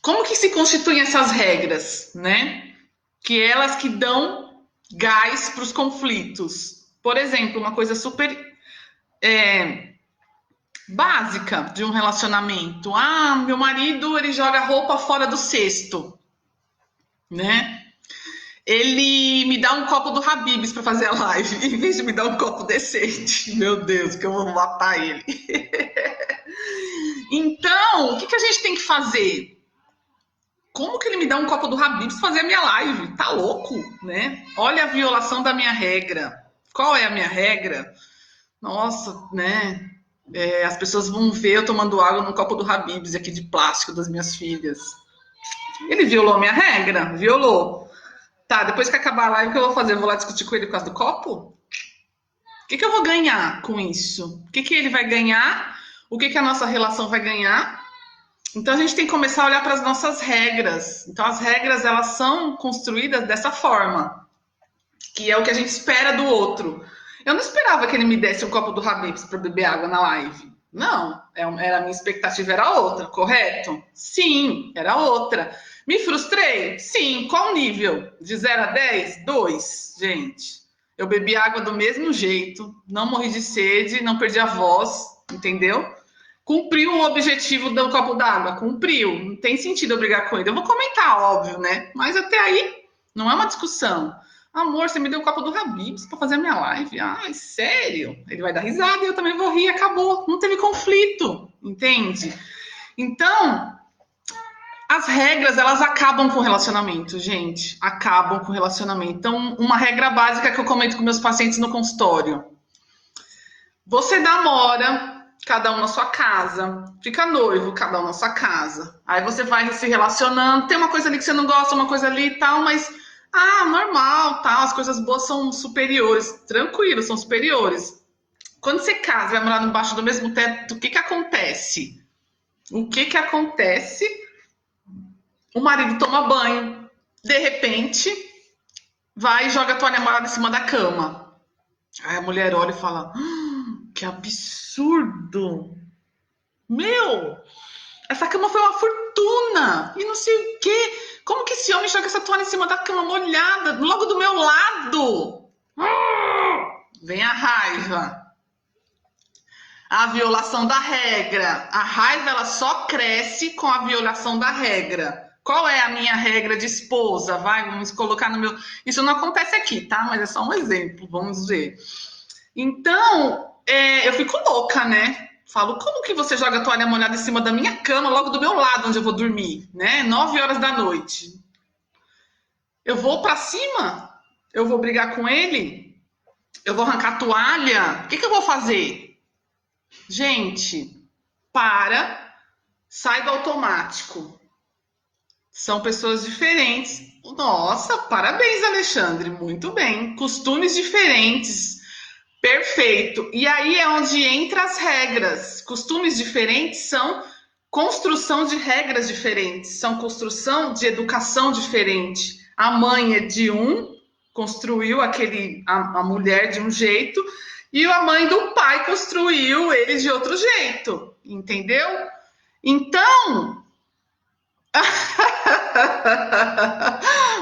como que se constituem essas regras, né? Que elas que dão gás para os conflitos. Por exemplo, uma coisa super básica de um relacionamento. Ah, meu marido, ele joga roupa fora do cesto, né? Ele me dá um copo do Habib's para fazer a live, em vez de me dar um copo decente. Meu Deus, que eu vou matar ele. Então, o que a gente tem que fazer? Como que ele me dá um copo do Habib's pra fazer a minha live? Tá louco, né? Olha a violação da minha regra. Qual é a minha regra? Nossa, né? As pessoas vão ver eu tomando água num copo do Habib's aqui de plástico das minhas filhas. Ele violou a minha regra? Violou. Tá, depois que acabar a live, o que eu vou fazer? Eu vou lá discutir com ele por causa do copo? O que eu vou ganhar com isso? O que ele vai ganhar? O que a nossa relação vai ganhar? Então a gente tem que começar a olhar para as nossas regras. Então as regras, elas são construídas dessa forma, que é o que a gente espera do outro. Eu não esperava que ele me desse um copo do Habib's para beber água na live. Não, a minha expectativa era outra, correto? Sim, era outra. Me frustrei? Sim. Qual nível? De 0 a 10? 2, gente. Eu bebi água do mesmo jeito, não morri de sede, não perdi a voz, entendeu? Cumpriu o objetivo do copo d'água? Cumpriu. Não tem sentido eu brigar com ele. Eu vou comentar, óbvio, né? Mas até aí, não é uma discussão. Amor, você me deu um copo do Habib's para fazer a minha live. Ai, sério? Ele vai dar risada e eu também vou rir. Acabou. Não teve conflito, entende? Então, as regras, elas acabam com o relacionamento, gente. Acabam com o relacionamento. Então, uma regra básica que eu comento com meus pacientes no consultório. Você namora, cada um na sua casa, fica noivo, cada um na sua casa. Aí você vai se relacionando, tem uma coisa ali que você não gosta, uma coisa ali e tal, mas normal, tal, as coisas boas são superiores, tranquilo, são superiores. Quando você casa, vai morar embaixo do mesmo teto, o que acontece? O que acontece? O marido toma banho, de repente, vai e joga a toalha molhada em cima da cama. Aí a mulher olha e fala: que absurdo! Meu, essa cama foi uma fortuna! E não sei o quê. Como que esse homem joga essa toalha em cima da cama molhada, logo do meu lado? Vem a raiva. A violação da regra. A raiva, ela só cresce com a violação da regra. Qual é a minha regra de esposa? Vamos colocar no meu... Isso não acontece aqui, tá? Mas é só um exemplo, vamos ver. Então, eu fico louca, né? Falo, como que você joga a toalha molhada em cima da minha cama, logo do meu lado, onde eu vou dormir, né? 9 horas da noite. Eu vou pra cima? Eu vou brigar com ele? Eu vou arrancar a toalha? O que eu vou fazer? Gente, sai do automático. São pessoas diferentes. Nossa, parabéns, Alexandre, muito bem. Costumes diferentes. Perfeito. E aí é onde entra as regras. Costumes diferentes são construção de regras diferentes, são construção de educação diferente. A mãe é de um, construiu a mulher de um jeito, e a mãe do pai construiu ele de outro jeito, entendeu? Então,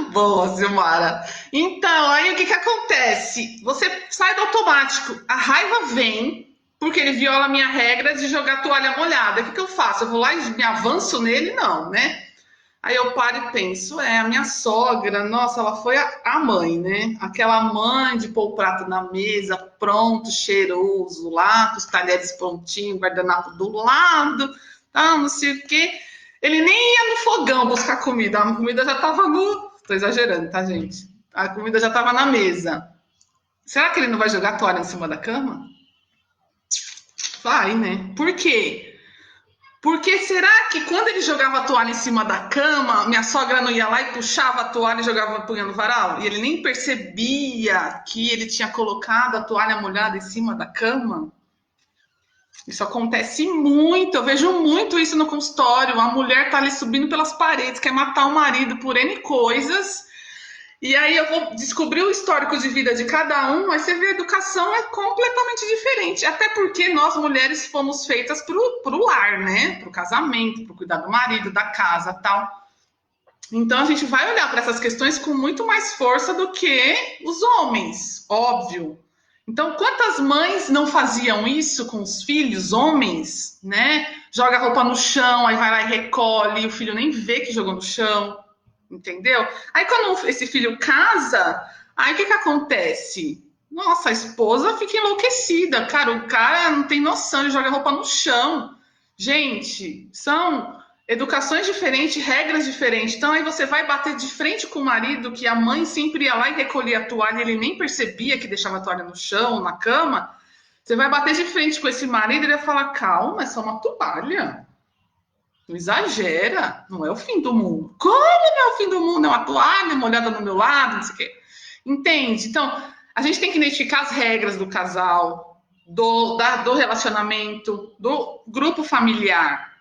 boa, Silmara. Então, aí o que que acontece? Você sai do automático. A raiva vem porque ele viola a minha regra de jogar toalha molhada. O que que eu faço? Eu vou lá e me avanço nele? Não, né? Aí eu paro e penso, a minha sogra, nossa, ela foi a mãe, né? Aquela mãe de pôr o prato na mesa, pronto, cheiroso, lá, com os talheres prontinhos, guardanapo do lado, tá, não sei o quê. Ele nem ia no fogão buscar comida, a comida já estava no... Tô exagerando, tá, gente? A comida já estava na mesa. Será que ele não vai jogar a toalha em cima da cama? Vai, né? Por quê? Porque será que quando ele jogava a toalha em cima da cama, minha sogra não ia lá e puxava a toalha e jogava a punha no varal? E ele nem percebia que ele tinha colocado a toalha molhada em cima da cama? Isso acontece muito, eu vejo muito isso no consultório. A mulher tá ali subindo pelas paredes, quer matar o marido por N coisas. E aí eu vou descobrir o histórico de vida de cada um, aí você vê a educação é completamente diferente. Até porque nós mulheres fomos feitas pro lar, né? Pro casamento, pro cuidar do marido, da casa, tal. Então a gente vai olhar para essas questões com muito mais força do que os homens, óbvio. Então, quantas mães não faziam isso com os filhos, homens, né? Joga a roupa no chão, aí vai lá e recolhe, e o filho nem vê que jogou no chão, entendeu? Aí quando esse filho casa, aí o que que acontece? Nossa, a esposa fica enlouquecida, cara, o cara não tem noção, ele joga a roupa no chão. Gente, são educações diferentes, regras diferentes. Então aí você vai bater de frente com o marido, que a mãe sempre ia lá e recolhia a toalha, ele nem percebia que deixava a toalha no chão, na cama. Você vai bater de frente com esse marido e ele vai falar, calma, é só uma toalha. Não exagera, não é o fim do mundo. Como não é o fim do mundo? É uma toalha molhada no meu lado, não sei o quê. Entende? Então, a gente tem que identificar as regras do casal, do relacionamento, do grupo familiar.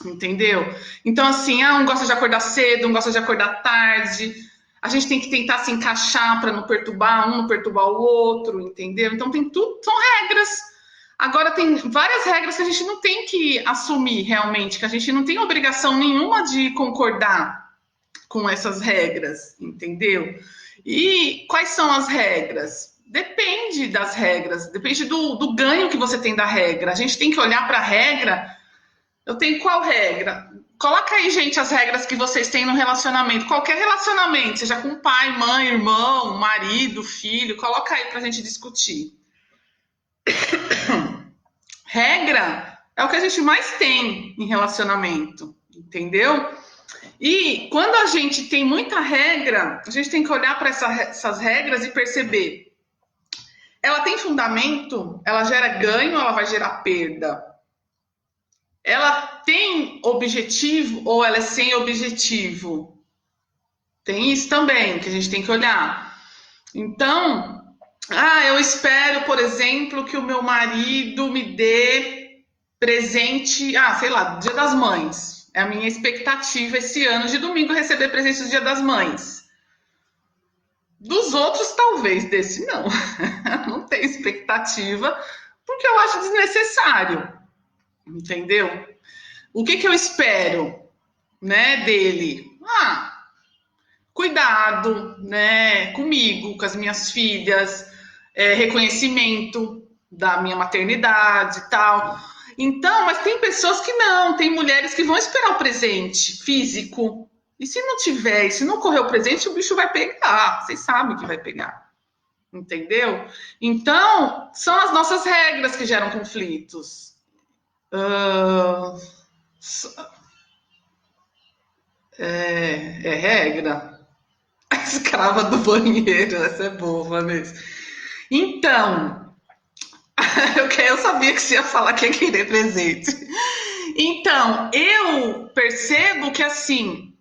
Entendeu? Então, assim, um gosta de acordar cedo, um gosta de acordar tarde. A gente tem que tentar se encaixar para não perturbar um, não perturbar o outro, entendeu? Então, tem tudo, são regras. Agora, tem várias regras que a gente não tem que assumir realmente, que a gente não tem obrigação nenhuma de concordar com essas regras, entendeu? E quais são as regras? Depende das regras, depende do ganho que você tem da regra. A gente tem que olhar para a regra. Eu tenho qual regra? Coloca aí, gente, as regras que vocês têm no relacionamento. Qualquer relacionamento, seja com pai, mãe, irmão, marido, filho, coloca aí pra gente discutir. Regra é o que a gente mais tem em relacionamento, entendeu? E quando a gente tem muita regra, a gente tem que olhar para essas regras e perceber. Ela tem fundamento, ela gera ganho, ela vai gerar perda. Ela tem objetivo ou ela é sem objetivo? Tem isso também que a gente tem que olhar. Então, eu espero, por exemplo, que o meu marido me dê presente, sei lá, Dia das Mães. É a minha expectativa esse ano de domingo receber presente do Dia das Mães. Dos outros, talvez, desse não. Não tenho expectativa, porque eu acho desnecessário. Entendeu? O que eu espero, né, dele? Cuidado, né, comigo, com as minhas filhas, reconhecimento da minha maternidade e tal. Então, mas tem pessoas que não, tem mulheres que vão esperar o presente físico. E se não tiver, e se não correr o presente, o bicho vai pegar. Vocês sabem que vai pegar. Entendeu? Então, são as nossas regras que geram conflitos. É regra? A escrava do banheiro, essa é boa, Vanessa. Então, eu sabia que você ia falar que ia querer presente. Então, eu percebo que assim,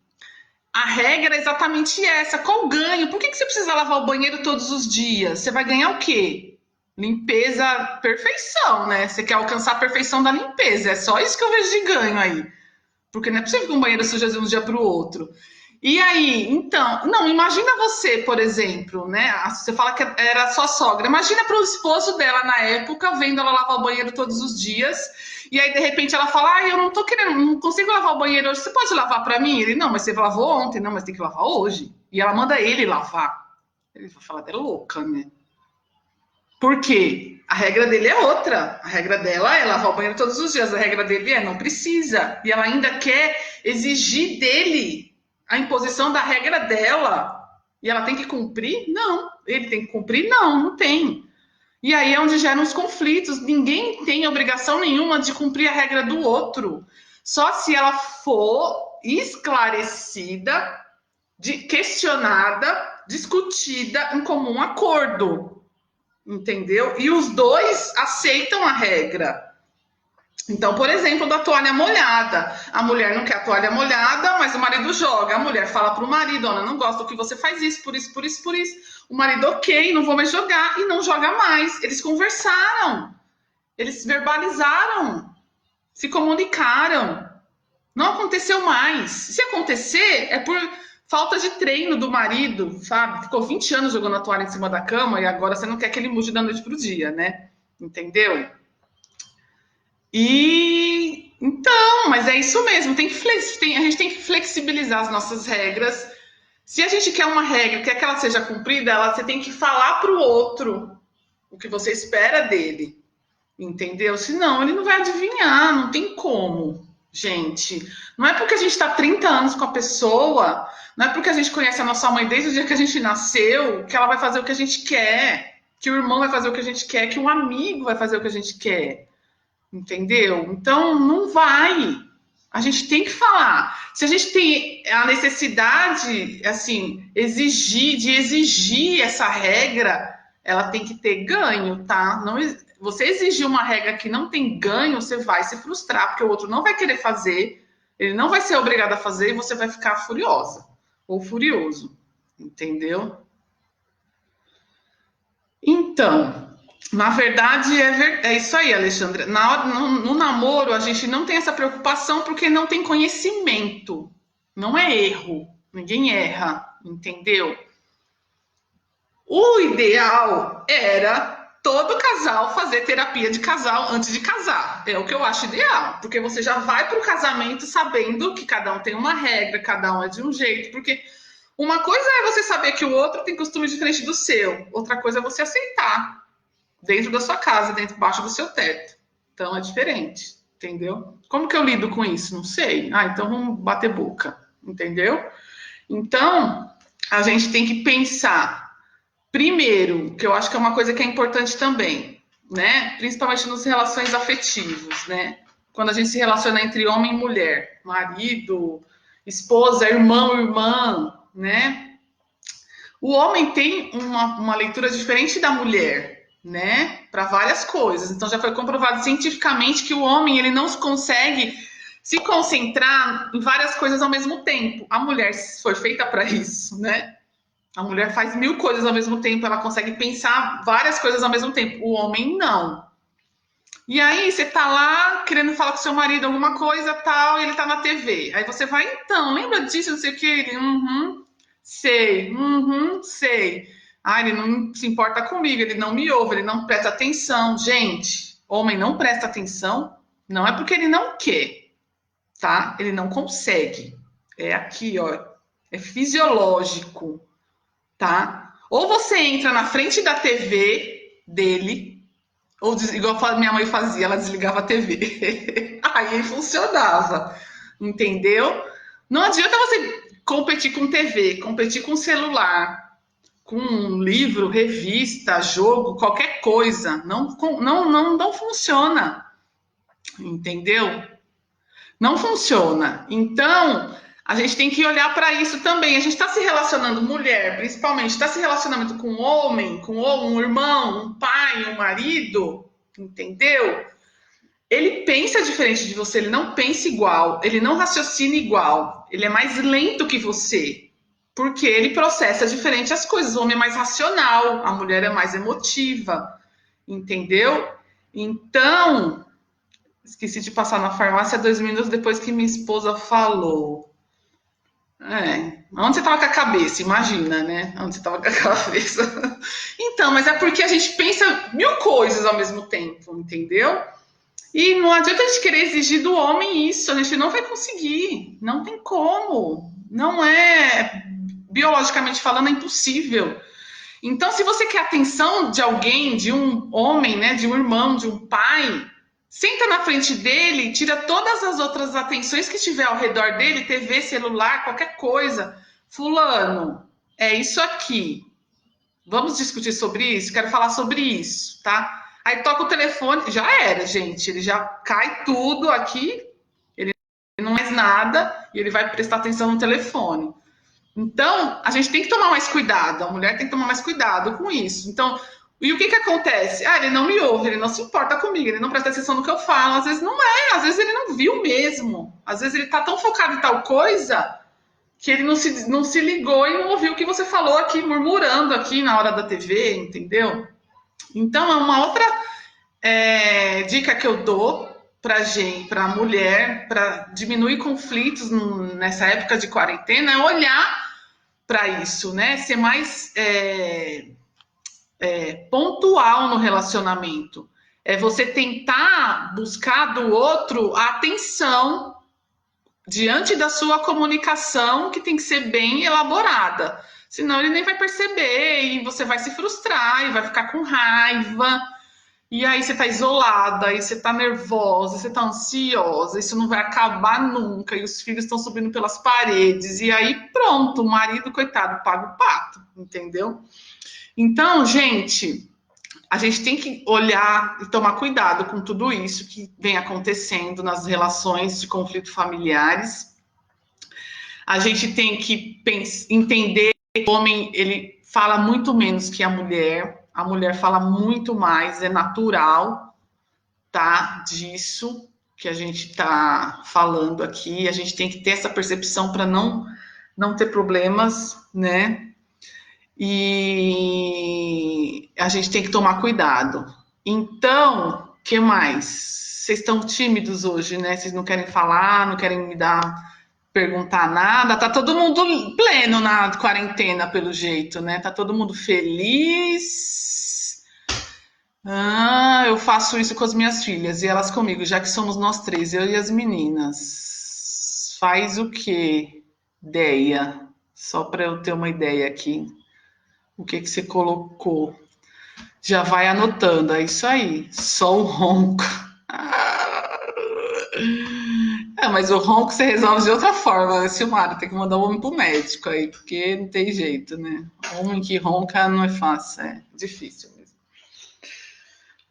a regra é exatamente essa. Qual o ganho? Por que você precisa lavar o banheiro todos os dias? Você vai ganhar o quê? Limpeza, perfeição, né? Você quer alcançar a perfeição da limpeza. É só isso que eu vejo de ganho aí. Porque não é possível que um banheiro suja de um dia para o outro. E aí, então, não, imagina você, por exemplo, né? Você fala que era sua sogra. Imagina para o esposo dela na época, vendo ela lavar o banheiro todos os dias. E aí, de repente, ela fala: eu não tô querendo, não consigo lavar o banheiro hoje. Você pode lavar para mim? Ele: não, mas você lavou ontem. Não, mas tem que lavar hoje. E ela manda ele lavar. Ele vai falar: é louca, né? Por quê? A regra dele é outra. A regra dela é lavar o banheiro todos os dias. A regra dele é não precisa. E ela ainda quer exigir dele a imposição da regra dela. E ela tem que cumprir? Não. Ele tem que cumprir? Não, não tem. E aí é onde geram os conflitos. Ninguém tem obrigação nenhuma de cumprir a regra do outro. Só se ela for esclarecida, questionada, discutida em comum acordo. Entendeu? E os dois aceitam a regra. Então, por exemplo, da toalha molhada. A mulher não quer a toalha molhada, mas o marido joga. A mulher fala para o marido: Ana, não gosto que você faz isso, por isso, por isso, por isso. O marido: ok, não vou mais jogar. E não joga mais. Eles conversaram. Eles verbalizaram. Se comunicaram. Não aconteceu mais. Se acontecer, é por falta de treino do marido, sabe? Ficou 20 anos jogando a toalha em cima da cama e agora você não quer que ele mude da noite pro dia, né? Entendeu? E então, mas é isso mesmo. A gente tem que flexibilizar as nossas regras. Se a gente quer uma regra, quer que ela seja cumprida, você tem que falar pro outro o que você espera dele. Entendeu? Senão ele não vai adivinhar, não tem como. Gente, não é porque a gente está 30 anos com a pessoa, não é porque a gente conhece a nossa mãe desde o dia que a gente nasceu, que ela vai fazer o que a gente quer, que o irmão vai fazer o que a gente quer, que um amigo vai fazer o que a gente quer. Entendeu? Então, não vai. A gente tem que falar. Se a gente tem a necessidade, assim, de exigir essa regra, ela tem que ter ganho, tá? Não, você exigir uma regra que não tem ganho, você vai se frustrar, porque o outro não vai querer fazer, ele não vai ser obrigado a fazer e você vai ficar furiosa ou furioso, entendeu? Então, na verdade, é isso aí, Alexandre. No namoro, a gente não tem essa preocupação porque não tem conhecimento. Não é erro. Ninguém erra, entendeu? O ideal era todo casal fazer terapia de casal antes de casar. É o que eu acho ideal, porque você já vai para o casamento sabendo que cada um tem uma regra, cada um é de um jeito, porque uma coisa é você saber que o outro tem costume diferente do seu, outra coisa é você aceitar dentro da sua casa, dentro baixo do seu teto. Então é diferente, entendeu? Como que eu lido com isso? Não sei. Ah, então vamos bater boca, entendeu? Então a gente tem que pensar primeiro, que eu acho que é uma coisa que é importante também, né? Principalmente nas relações afetivas, né? Quando a gente se relaciona entre homem e mulher, marido, esposa, irmão, irmã, né? O homem tem uma leitura diferente da mulher, né? Para várias coisas. Então já foi comprovado cientificamente que o homem ele não consegue se concentrar em várias coisas ao mesmo tempo. A mulher foi feita para isso, né? A mulher faz 1000 coisas ao mesmo tempo, ela consegue pensar várias coisas ao mesmo tempo. O homem não. E aí você tá lá querendo falar com seu marido alguma coisa tal, e ele tá na TV. Aí você vai, então, lembra disso, não sei o que? Ele, sei. Ah, ele não se importa comigo, ele não me ouve, ele não presta atenção. Gente, homem não presta atenção, não é porque ele não quer, tá? Ele não consegue. É aqui, ó, é fisiológico, tá? Ou você entra na frente da TV dele, ou igual a minha mãe fazia, ela desligava a TV. Aí funcionava, entendeu? Não adianta você competir com TV, competir com celular, com livro, revista, jogo, qualquer coisa. Não funciona, entendeu? Não funciona. Então, a gente tem que olhar para isso também. A gente está se relacionando, mulher, principalmente, está se relacionando com um homem, com um irmão, um pai, um marido, entendeu? Ele pensa diferente de você, ele não pensa igual, ele não raciocina igual, ele é mais lento que você, porque ele processa diferente as coisas. O homem é mais racional, a mulher é mais emotiva, entendeu? Então, Esqueci de passar na farmácia 2 minutos depois que minha esposa falou. Onde você estava com a cabeça? Imagina, né? Onde você estava com a cabeça. Então, mas é porque a gente pensa mil coisas ao mesmo tempo, entendeu? E não adianta a gente querer exigir do homem isso, a gente não vai conseguir, não tem como. Não é, biologicamente falando, é impossível. Então, se você quer a atenção de alguém, de um homem, né, de um irmão, de um pai, senta na frente dele, tira todas as outras atenções que tiver ao redor dele, TV, celular, qualquer coisa. Fulano, é isso aqui. Vamos discutir sobre isso? Quero falar sobre isso, tá? Aí toca o telefone, já era, gente. Ele já cai tudo aqui, ele não faz nada e ele vai prestar atenção no telefone. Então, a gente tem que tomar mais cuidado, a mulher tem que tomar mais cuidado com isso. Então, e o que que acontece? Ah, ele não me ouve, ele não se importa comigo, ele não presta atenção no que eu falo. Às vezes não é, às vezes ele não viu mesmo. Às vezes ele tá tão focado em tal coisa que ele não se ligou e não ouviu o que você falou aqui, murmurando aqui na hora da TV, entendeu? Então, é uma outra dica que eu dou para gente, para mulher, para diminuir conflitos nessa época de quarentena, é olhar para isso, né? Ser mais pontual no relacionamento. É você tentar buscar do outro a atenção diante da sua comunicação, que tem que ser bem elaborada. Senão ele nem vai perceber e você vai se frustrar e vai ficar com raiva. E aí você tá isolada, aí você tá nervosa, você tá ansiosa, isso não vai acabar nunca, e os filhos estão subindo pelas paredes, e aí pronto, o marido, coitado, paga o pato, entendeu? Então, gente, a gente tem que olhar e tomar cuidado com tudo isso que vem acontecendo nas relações de conflito familiares. A gente tem que entender que o homem ele fala muito menos que a mulher fala muito mais, é natural, tá? Disso que a gente está falando aqui. A gente tem que ter essa percepção para não ter problemas, né? E a gente tem que tomar cuidado. Então, o que mais? Vocês estão tímidos hoje, né? Vocês não querem falar, não querem perguntar nada. Tá todo mundo pleno na quarentena, pelo jeito, né? Tá todo mundo feliz. Ah, eu faço isso com as minhas filhas e elas comigo, já que somos nós três, eu e as meninas. Faz o quê? Ideia. Só para eu ter uma ideia aqui. O que que você colocou? Já vai anotando, é isso aí. Só o ronco. Mas o ronco você resolve de outra forma, né, Silmara? Tem que mandar o homem pro médico aí, porque não tem jeito, né? Homem que ronca não é fácil, é difícil mesmo.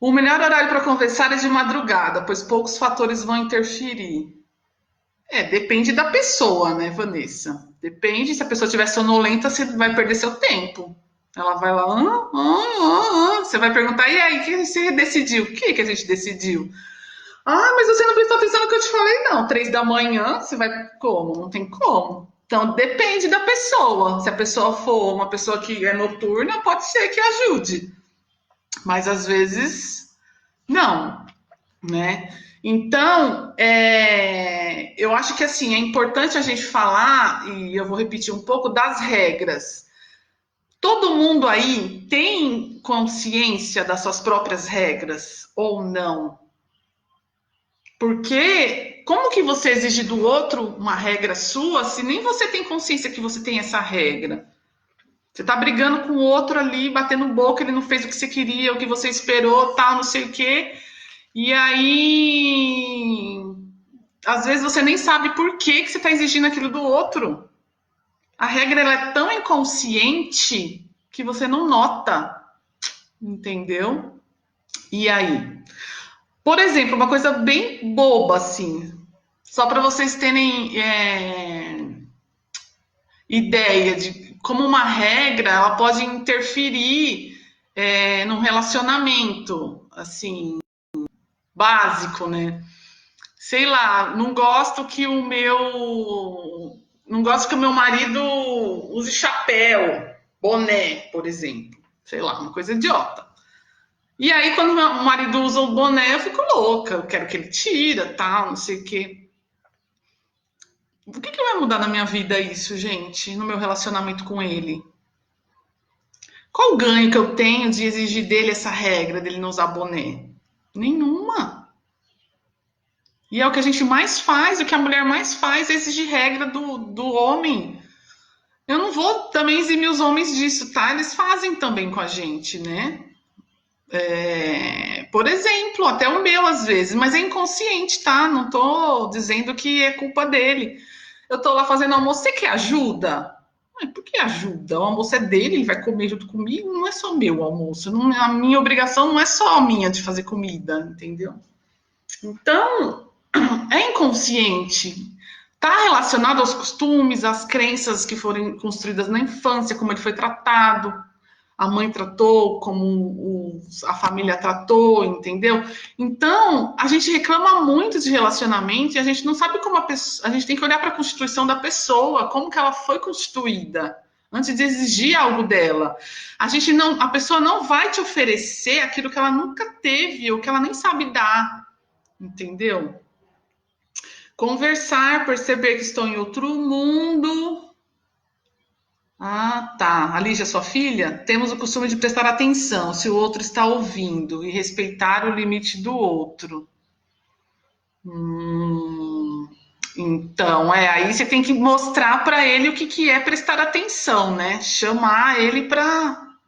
O melhor horário para conversar é de madrugada, pois poucos fatores vão interferir. Depende da pessoa, né, Vanessa? Depende, se a pessoa estiver sonolenta, você vai perder seu tempo. Ela vai lá, você vai perguntar, e aí, o que você decidiu? O que a gente decidiu? Ah, mas você não prestou atenção no que eu te falei, não. 3 da manhã, você vai como? Não tem como. Então, depende da pessoa. Se a pessoa for uma pessoa que é noturna, pode ser que ajude. Mas, às vezes, não, né? Então, eu acho que, assim, é importante a gente falar, e eu vou repetir um pouco, das regras. Todo mundo aí tem consciência das suas próprias regras ou não? Porque como que você exige do outro uma regra sua se nem você tem consciência que você tem essa regra? Você tá brigando com o outro ali, batendo boca, ele não fez o que você queria, o que você esperou, tal, não sei o quê. E aí, às vezes você nem sabe por que você está exigindo aquilo do outro. A regra ela é tão inconsciente que você não nota, entendeu? E aí? Por exemplo, uma coisa bem boba, assim, só para vocês terem ideia de como uma regra ela pode interferir num relacionamento, assim, básico, né? Sei lá, não gosto que o meu marido use chapéu, boné, por exemplo. Sei lá, uma coisa idiota. E aí, quando meu marido usa o boné, eu fico louca. Eu quero que ele tira, tal, não sei o quê. O que vai mudar na minha vida isso, gente? No meu relacionamento com ele? Qual o ganho que eu tenho de exigir dele essa regra dele não usar boné? Nenhuma. E é o que a gente mais faz, o que a mulher mais faz é exigir regra do homem. Eu não vou também eximir os homens disso, tá? Eles fazem também com a gente, né? Por exemplo, até o meu às vezes, mas é inconsciente, tá? Não tô dizendo que é culpa dele. Eu tô lá fazendo almoço, você quer ajuda? Por que ajuda? O almoço é dele, ele vai comer junto comigo, não é só meu o almoço. Não, a minha obrigação não é só a minha de fazer comida, entendeu? Então, é inconsciente. Está relacionado aos costumes, às crenças que foram construídas na infância, como ele foi tratado, a mãe tratou, como a família tratou, entendeu? Então, a gente reclama muito de relacionamento e a gente não sabe como a pessoa. A gente tem que olhar para a constituição da pessoa, como que ela foi constituída, antes de exigir algo dela. A pessoa não vai te oferecer aquilo que ela nunca teve ou que ela nem sabe dar, entendeu? Conversar, perceber que estou em outro mundo. Ah, tá. A Lígia, sua filha, temos o costume de prestar atenção se o outro está ouvindo e respeitar o limite do outro. Hum, então, aí você tem que mostrar para ele o que é prestar atenção, né? Chamar ele para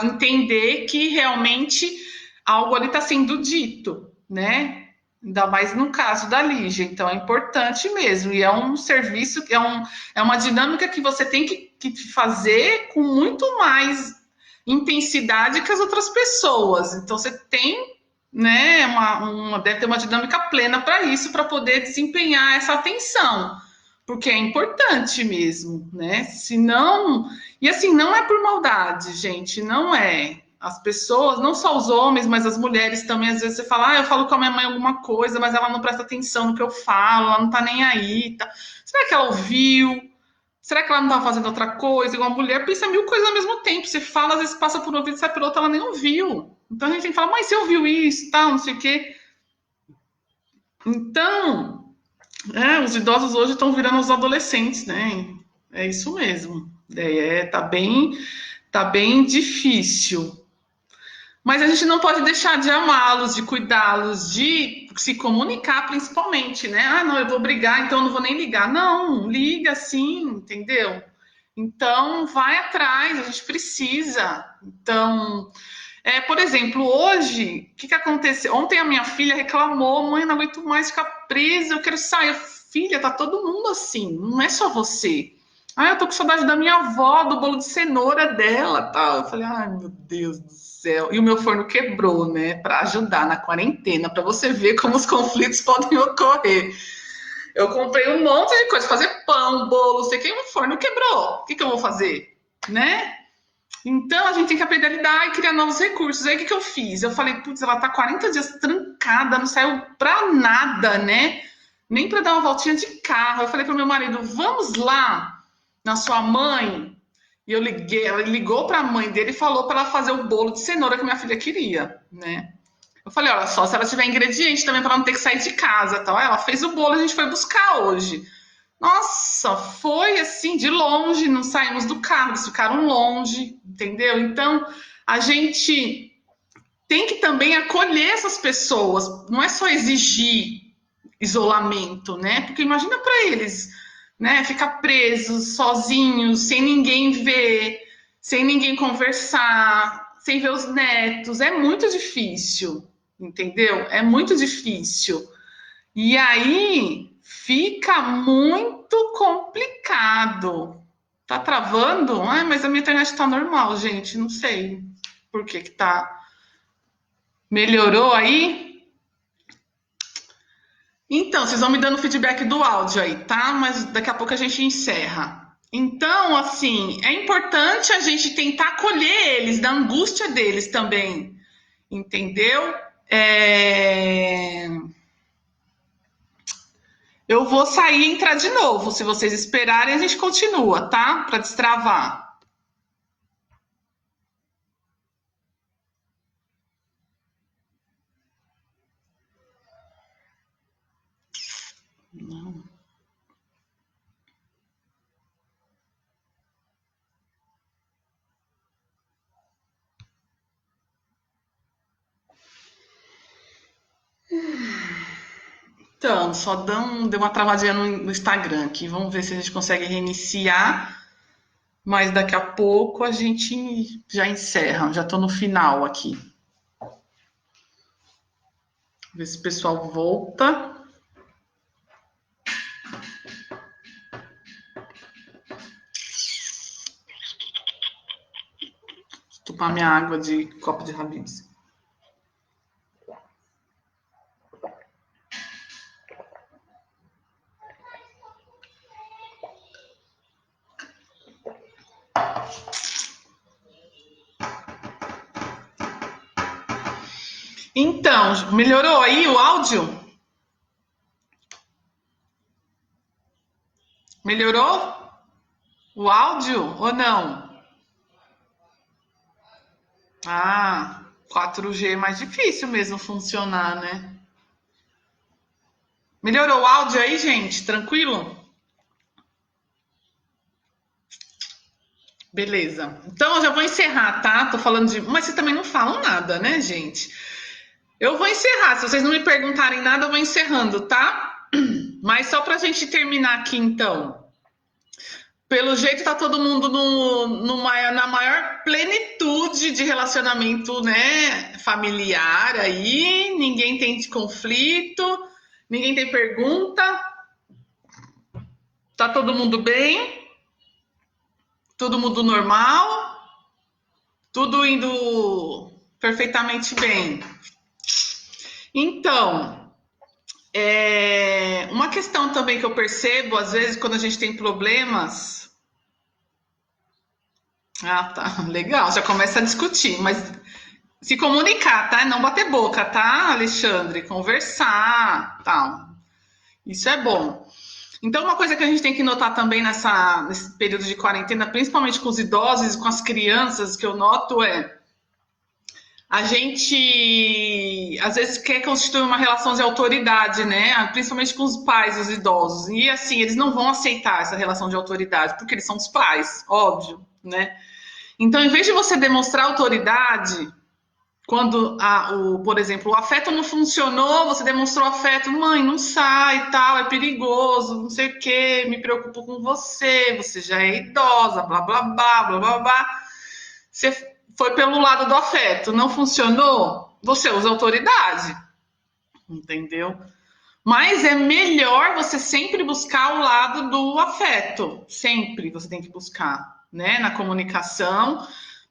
entender que realmente algo ali está sendo dito, né? Ainda mais no caso da Lígia. Então é importante mesmo. E é um serviço, é uma dinâmica que você tem que fazer com muito mais intensidade que as outras pessoas. Então você tem, né, deve ter uma dinâmica plena para isso, para poder desempenhar essa atenção. Porque é importante mesmo, né? Se não. E assim, não é por maldade, gente, não é. As pessoas, não só os homens, mas as mulheres também, às vezes você fala, eu falo com a minha mãe alguma coisa, mas ela não presta atenção no que eu falo, ela não tá nem aí. Tá. Será que ela ouviu? Será que ela não tá fazendo outra coisa? Igual a mulher pensa mil coisas ao mesmo tempo. Você fala, às vezes passa por um ouvido, sai por outro, ela nem ouviu. Então a gente tem que falar, mas você ouviu isso, tal, não sei o quê. Então, os idosos hoje estão virando os adolescentes, né? É isso mesmo. Tá bem difícil. Mas a gente não pode deixar de amá-los, de cuidá-los, de se comunicar principalmente, né? Ah, não, eu vou brigar, então eu não vou nem ligar. Não, liga sim, entendeu? Então, vai atrás, a gente precisa. Então, por exemplo, hoje, o que aconteceu? Ontem a minha filha reclamou, mãe, não aguento mais ficar presa, eu quero sair. Filha, tá todo mundo assim, não é só você. Ah, eu tô com saudade da minha avó, do bolo de cenoura dela, tal. Eu falei, ai, meu Deus do céu. E o meu forno quebrou, né, para ajudar na quarentena, para você ver como os conflitos podem ocorrer. Eu comprei um monte de coisa, fazer pão, bolo, sei que, o forno quebrou. O que eu vou fazer, né? Então a gente tem que aprender a lidar e criar novos recursos. Aí o que eu fiz? Eu falei, putz, ela tá 40 dias trancada, não saiu pra nada, né? Nem pra dar uma voltinha de carro. Eu falei pro meu marido, vamos lá na sua mãe. E eu liguei, ela ligou pra mãe dele e falou pra ela fazer o bolo de cenoura que minha filha queria, né? Eu falei, olha só, se ela tiver ingrediente também pra não ter que sair de casa, tal. Ela fez o bolo, a gente foi buscar hoje. Nossa, foi assim, de longe, não saímos do carro, eles ficaram longe, entendeu? Então, a gente tem que também acolher essas pessoas, não é só exigir isolamento, né? Porque imagina para eles, né, ficar presos, sozinhos, sem ninguém ver, sem ninguém conversar, sem ver os netos, é muito difícil, entendeu? É muito difícil. E aí fica muito complicado. Tá travando? Ai, mas a minha internet tá normal, gente. Não sei por que que tá. Melhorou aí? Então, vocês vão me dando feedback do áudio aí, tá? Mas daqui a pouco a gente encerra. Então, assim, é importante a gente tentar acolher eles, da angústia deles também, entendeu? É... Eu vou sair e entrar de novo. Se vocês esperarem, a gente continua, tá? Para destravar. Não. Então, só deu uma travadinha no Instagram aqui. Vamos ver se a gente consegue reiniciar. Mas daqui a pouco a gente já encerra. Já estou no final aqui. Ver se o pessoal volta. Vou tomar minha água de copo de Habib's. Então, melhorou aí o áudio? Melhorou o áudio ou não? Ah, 4G é mais difícil mesmo funcionar, né? Melhorou o áudio aí, gente? Tranquilo? Beleza. Então eu já vou encerrar, tá? Tô falando de. Mas vocês também não falam nada, né, gente? Eu vou encerrar. Se vocês não me perguntarem nada, eu vou encerrando, tá? Mas só pra gente terminar aqui, então. Pelo jeito tá todo mundo na maior plenitude de relacionamento, né, familiar aí, ninguém tem conflito, ninguém tem pergunta, tá todo mundo bem, todo mundo normal, tudo indo perfeitamente bem. Então, uma questão também que eu percebo, às vezes, quando a gente tem problemas. Ah, tá. Legal, já começa a discutir, mas se comunicar, tá? Não bater boca, tá, Alexandre? Conversar, tal. Isso é bom. Então, uma coisa que a gente tem que notar também nesse período de quarentena, principalmente com os idosos e com as crianças, que eu noto a gente às vezes quer constituir uma relação de autoridade, né? Principalmente com os pais, os idosos. E assim, eles não vão aceitar essa relação de autoridade, porque eles são os pais, óbvio, né? Então, em vez de você demonstrar autoridade, quando, por exemplo, o afeto não funcionou, você demonstrou afeto, mãe, não sai e tal, é perigoso, não sei o quê, me preocupo com você já é idosa, blá, blá, blá, blá, blá, blá. Você foi pelo lado do afeto, não funcionou, você usa autoridade, entendeu? Mas é melhor você sempre buscar o lado do afeto, sempre você tem que buscar, né, na comunicação,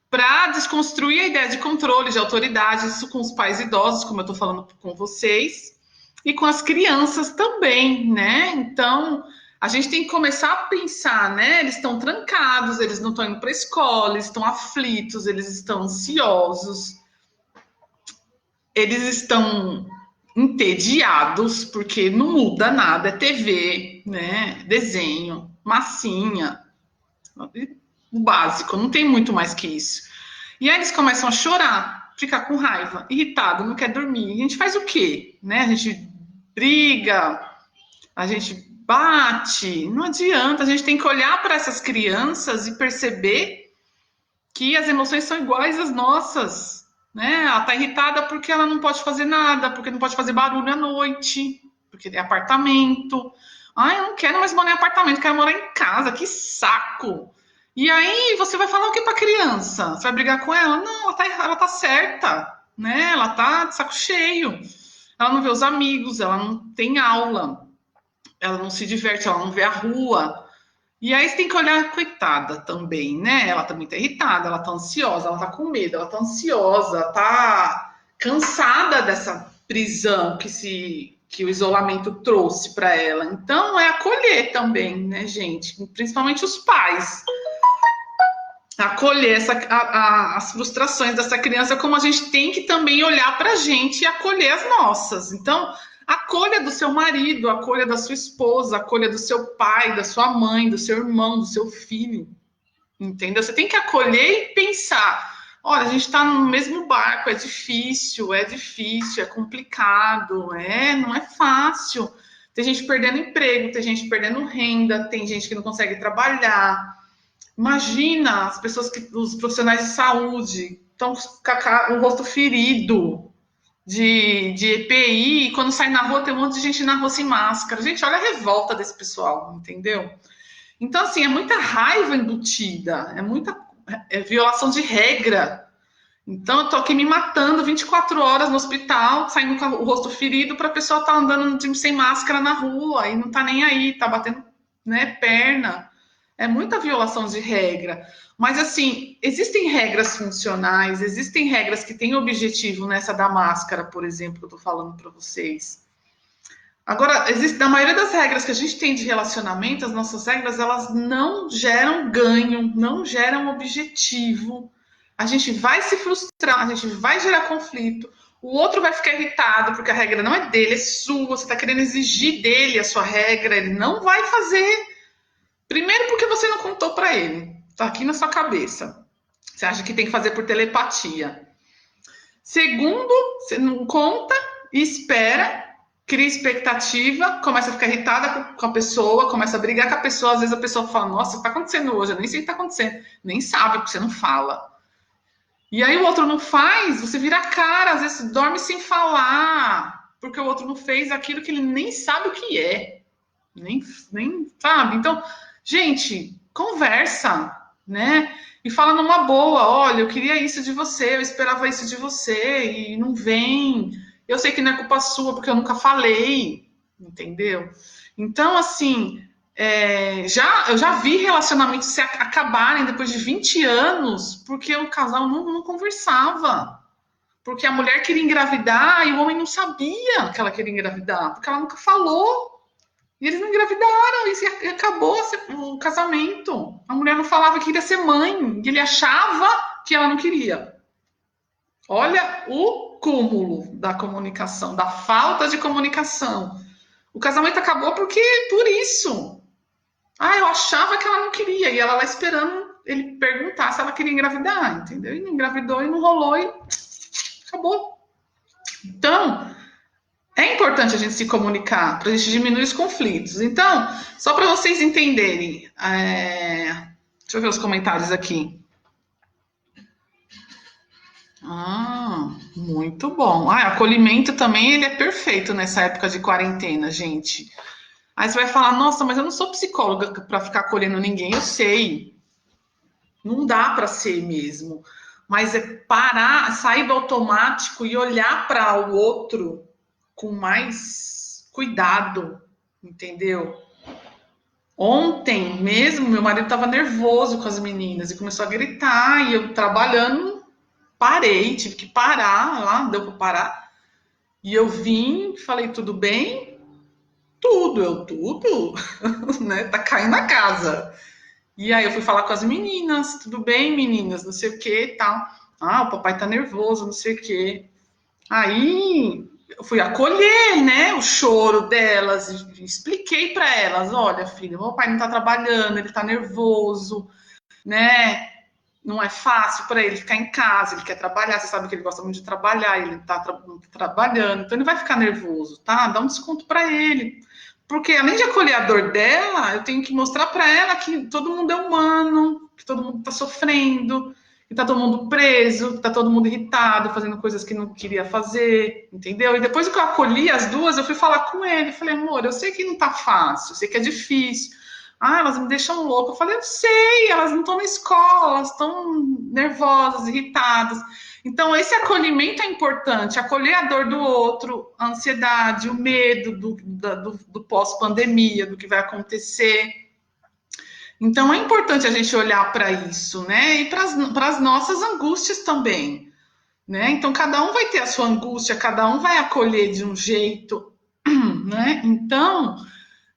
para desconstruir a ideia de controle, de autoridade, isso com os pais idosos, como eu estou falando com vocês, e com as crianças também, né? Então, a gente tem que começar a pensar, né? Eles estão trancados, eles não estão indo para a escola, eles estão aflitos, eles estão ansiosos, eles estão entediados, porque não muda nada, é TV, né? Desenho, massinha, o básico, não tem muito mais que isso. E aí eles começam a chorar, ficar com raiva, irritado, não quer dormir. E a gente faz o quê? Né? A gente briga, a gente bate, não adianta. A gente tem que olhar para essas crianças e perceber que as emoções são iguais às nossas. Né? Ela está irritada porque ela não pode fazer nada, porque não pode fazer barulho à noite, porque é apartamento. Ah, eu não quero mais morar em apartamento, quero morar em casa, que saco. E aí você vai falar o que para a criança? Você vai brigar com ela? Não, ela tá certa, né? Ela tá de saco cheio. Ela não vê os amigos, ela não tem aula, ela não se diverte, ela não vê a rua. E aí você tem que olhar, coitada também, né? Ela também tá irritada, ela tá ansiosa, ela tá com medo, ela tá ansiosa, tá cansada dessa prisão que o isolamento trouxe para ela. Então é acolher também, né, gente? Principalmente os pais. Acolher as frustrações dessa criança, como a gente tem que também olhar para a gente e acolher as nossas. Então, acolha do seu marido, acolha da sua esposa, acolha do seu pai, da sua mãe, do seu irmão, do seu filho. Entendeu? Você tem que acolher e pensar: olha, a gente está no mesmo barco, é difícil, é complicado, não é fácil. Tem gente perdendo emprego, tem gente perdendo renda, tem gente que não consegue trabalhar. Imagina as pessoas os profissionais de saúde estão com o rosto ferido de EPI, e quando sai na rua tem um monte de gente na rua sem máscara. Gente, olha a revolta desse pessoal, entendeu? Então, assim, é muita raiva embutida, é muita violação de regra. Então, eu tô aqui me matando 24 horas no hospital, saindo com o rosto ferido, para a pessoa estar andando sem máscara na rua e não tá nem aí, tá batendo, né, perna. É muita violação de regra. Mas, assim, existem regras funcionais, existem regras que têm objetivo nessa da máscara, por exemplo, que eu tô falando para vocês. Agora, na maioria das regras que a gente tem de relacionamento, as nossas regras, elas não geram ganho, não geram objetivo. A gente vai se frustrar, a gente vai gerar conflito, o outro vai ficar irritado porque a regra não é dele, é sua, você está querendo exigir dele a sua regra, ele não vai fazer. Primeiro porque você não contou para ele, está aqui na sua cabeça. Você acha que tem que fazer por telepatia. Segundo, você não conta e espera, cria expectativa, começa a ficar irritada com a pessoa, começa a brigar com a pessoa. Às vezes a pessoa fala, nossa, o que está acontecendo hoje? Eu nem sei o que está acontecendo. Nem sabe, porque você não fala. E aí o outro não faz, você vira a cara, às vezes dorme sem falar, porque o outro não fez aquilo que ele nem sabe o que é. Nem sabe. Então, gente, conversa, né? E fala numa boa, olha, eu queria isso de você, eu esperava isso de você, e não vem. Eu sei que não é culpa sua, porque eu nunca falei, entendeu? Então, assim, eu já vi relacionamentos se acabarem depois de 20 anos, porque o casal não conversava. Porque a mulher queria engravidar e o homem não sabia que ela queria engravidar, porque ela nunca falou. E eles não engravidaram, e acabou o casamento. A mulher não falava que queria ser mãe, e ele achava que ela não queria. Olha o cúmulo da comunicação, da falta de comunicação. O casamento acabou por isso. Eu achava que ela não queria, e ela lá esperando ele perguntar se ela queria engravidar, entendeu? E não engravidou, e não rolou, e acabou. Então, é importante a gente se comunicar para a gente diminuir os conflitos. Então, só para vocês entenderem, deixa eu ver os comentários aqui. Muito bom. Acolhimento também, ele é perfeito nessa época de quarentena, gente. Aí você vai falar, nossa, mas eu não sou psicóloga para ficar acolhendo ninguém. Eu sei. Não dá para ser mesmo. Mas é parar, sair do automático e olhar para o outro com mais cuidado, entendeu? Ontem mesmo, meu marido estava nervoso com as meninas e começou a gritar, e eu trabalhando, parei, tive que parar lá, deu para parar. E eu vim, falei, tudo bem? Tudo, né? Tá caindo a casa. E aí eu fui falar com as meninas, tudo bem, meninas, não sei o que, tal. O papai tá nervoso, não sei o que. Aí eu fui acolher, né, o choro delas, e expliquei para elas, olha, filha, meu pai não tá trabalhando, ele tá nervoso, né? Não é fácil para ele ficar em casa, ele quer trabalhar, você sabe que ele gosta muito de trabalhar, ele tá trabalhando, então ele vai ficar nervoso, tá? Dá um desconto para ele. Porque além de acolher a dor dela, eu tenho que mostrar para ela que todo mundo é humano, que todo mundo está sofrendo, que está todo mundo preso, que está todo mundo irritado, fazendo coisas que não queria fazer, entendeu? E depois que eu acolhi as duas, eu fui falar com ele, falei, amor, eu sei que não tá fácil, eu sei que é difícil. Elas me deixam louca. Eu falei, eu sei, elas não estão na escola, elas estão nervosas, irritadas. Então, esse acolhimento é importante, acolher a dor do outro, a ansiedade, o medo do pós-pandemia, do que vai acontecer. Então, é importante a gente olhar para isso, né? E para as nossas angústias também, né? Então, cada um vai ter a sua angústia, cada um vai acolher de um jeito, né? Então,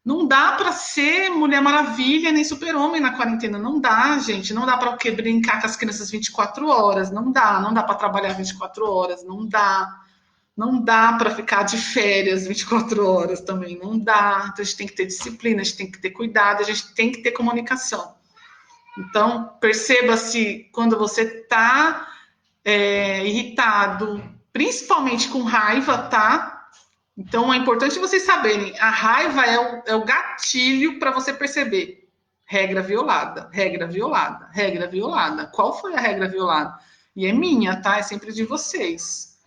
não dá para ser Mulher Maravilha nem Super-Homem na quarentena. Não dá, gente. Não dá para brincar com as crianças 24 horas. Não dá para trabalhar 24 horas. Não dá. Não dá para ficar de férias 24 horas também. Não dá. Então a gente tem que ter disciplina, a gente tem que ter cuidado, a gente tem que ter comunicação. Então, perceba-se quando você está irritado, principalmente com raiva, tá? Então é importante vocês saberem, a raiva é o gatilho para você perceber. Regra violada, regra violada, regra violada. Qual foi a regra violada? E é minha, tá? É sempre de vocês.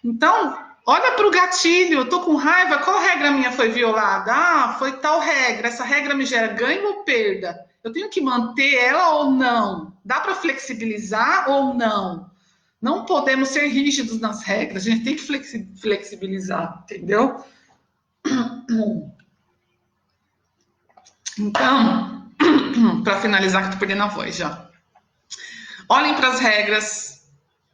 Então, olha para o gatilho, eu tô com raiva, qual regra minha foi violada? Ah, foi tal regra, essa regra me gera ganho ou perda? Eu tenho que manter ela ou não? Dá para flexibilizar ou não? Não podemos ser rígidos nas regras, a gente tem que flexibilizar, entendeu? Então, para finalizar, que eu tô perdendo a voz já. Olhem para as regras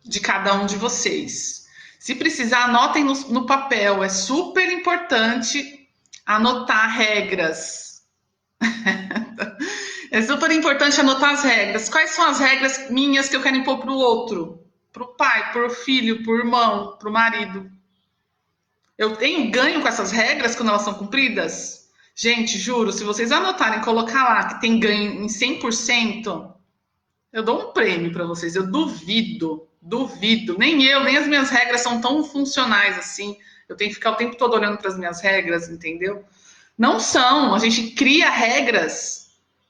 de cada um de vocês. Se precisar, anotem no papel. É super importante anotar regras. É super importante anotar as regras. Quais são as regras minhas que eu quero impor para o outro? Para o pai, para o filho, para o irmão, para o marido. Eu tenho ganho com essas regras quando elas são cumpridas? Gente, juro, se vocês anotarem e colocar lá que tem ganho em 100%, eu dou um prêmio para vocês. Eu duvido, duvido. Nem eu, nem as minhas regras são tão funcionais assim. Eu tenho que ficar o tempo todo olhando para as minhas regras, entendeu? Não são. A gente cria regras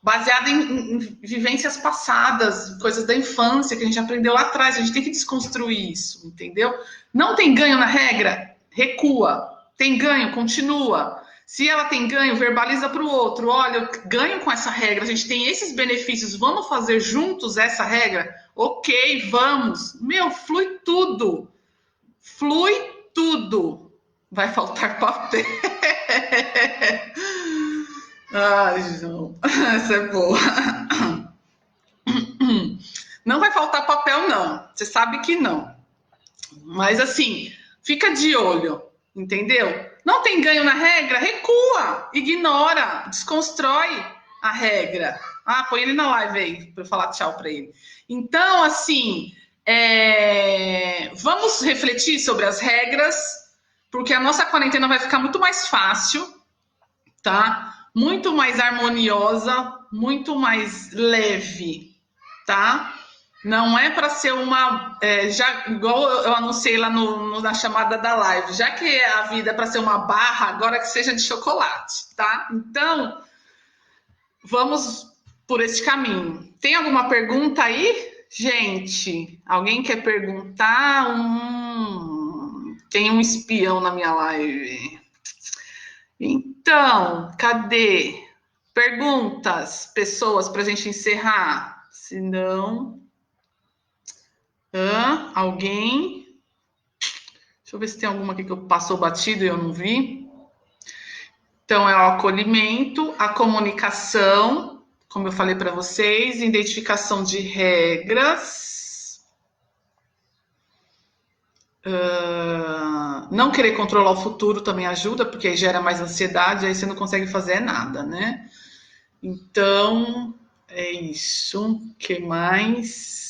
baseadas em vivências passadas, coisas da infância que a gente aprendeu lá atrás. A gente tem que desconstruir isso, entendeu? Não tem ganho na regra? Recua. Tem ganho? Continua. Se ela tem ganho, verbaliza para o outro. Olha, eu ganho com essa regra, a gente tem esses benefícios, vamos fazer juntos essa regra? Ok, vamos. Meu, flui tudo. Flui tudo. Vai faltar papel. Ai, João, essa é boa. Não vai faltar papel, não. Você sabe que não. Mas assim, fica de olho, entendeu? Não tem ganho na regra? Recua, ignora, desconstrói a regra. Ah, põe ele na live aí para eu falar tchau para ele. Então, assim, vamos refletir sobre as regras, porque a nossa quarentena vai ficar muito mais fácil, tá? Muito mais harmoniosa, muito mais leve, tá? Não é para ser uma. Já, igual eu anunciei lá na chamada da live, já que a vida é para ser uma barra, agora que seja de chocolate, tá? Então, vamos por esse caminho. Tem alguma pergunta aí? Gente, alguém quer perguntar? Tem um espião na minha live. Então, cadê? Perguntas, pessoas, para a gente encerrar? Se não. Alguém? Deixa eu ver se tem alguma aqui que passou batido e eu não vi. Então, é o acolhimento, a comunicação, como eu falei para vocês, identificação de regras. Não querer controlar o futuro também ajuda, porque aí gera mais ansiedade, aí você não consegue fazer nada, né? Então, é isso. O que mais?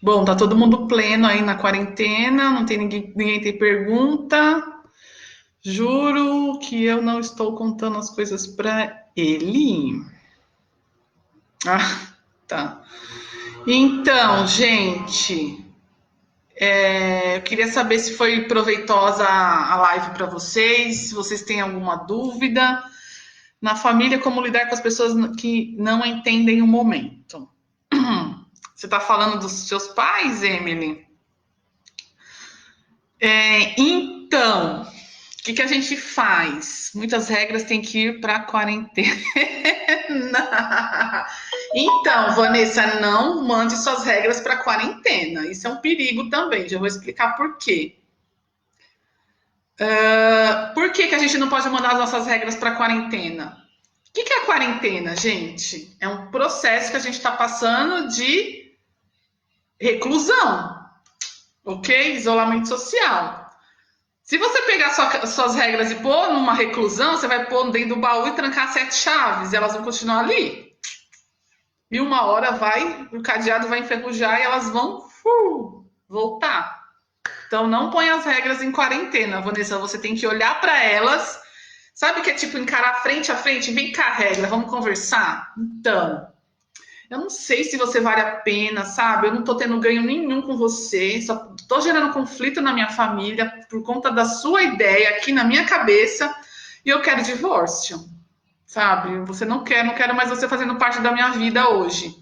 Bom, tá todo mundo pleno aí na quarentena, não tem ninguém tem pergunta. Juro que eu não estou contando as coisas para ele. Ah, tá. Então, gente, eu queria saber se foi proveitosa a live para vocês, se vocês têm alguma dúvida. Na família, como lidar com as pessoas que não entendem o momento. Você está falando dos seus pais, Emily? Então, o que a gente faz? Muitas regras têm que ir para a quarentena. Então, Vanessa, não mande suas regras para a quarentena. Isso é um perigo também. Já vou explicar por quê. Por que a gente não pode mandar as nossas regras para a quarentena? O que é a quarentena, gente? É um processo que a gente está passando de reclusão, ok? Isolamento social. Se você pegar suas regras e pôr numa reclusão, você vai pôr dentro do baú e trancar 7 chaves, e elas vão continuar ali. E uma hora o cadeado vai enferrujar e elas vão voltar. Então não põe as regras em quarentena, Vanessa. Você tem que olhar para elas. Sabe o que é tipo encarar frente a frente? Vem cá, regra, vamos conversar? Então, Eu não sei se você vale a pena, sabe? Eu não tô tendo ganho nenhum com você, só tô gerando conflito na minha família por conta da sua ideia aqui na minha cabeça e eu quero divórcio, sabe? Você não quer, não quero mais você fazendo parte da minha vida hoje.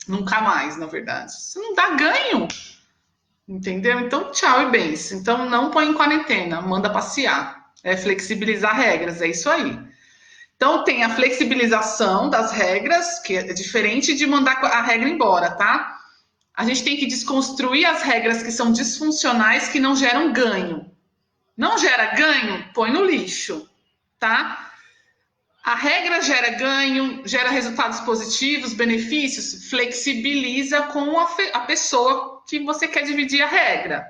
Nunca mais, na verdade. Isso não dá ganho, entendeu? Então, tchau e bens. Então, não põe em quarentena, manda passear. É flexibilizar regras, é isso aí. Então, tem a flexibilização das regras, que é diferente de mandar a regra embora, tá? A gente tem que desconstruir as regras que são disfuncionais, que não geram ganho. Não gera ganho? Põe no lixo, tá? A regra gera ganho, gera resultados positivos, benefícios, flexibiliza com a pessoa que você quer dividir a regra.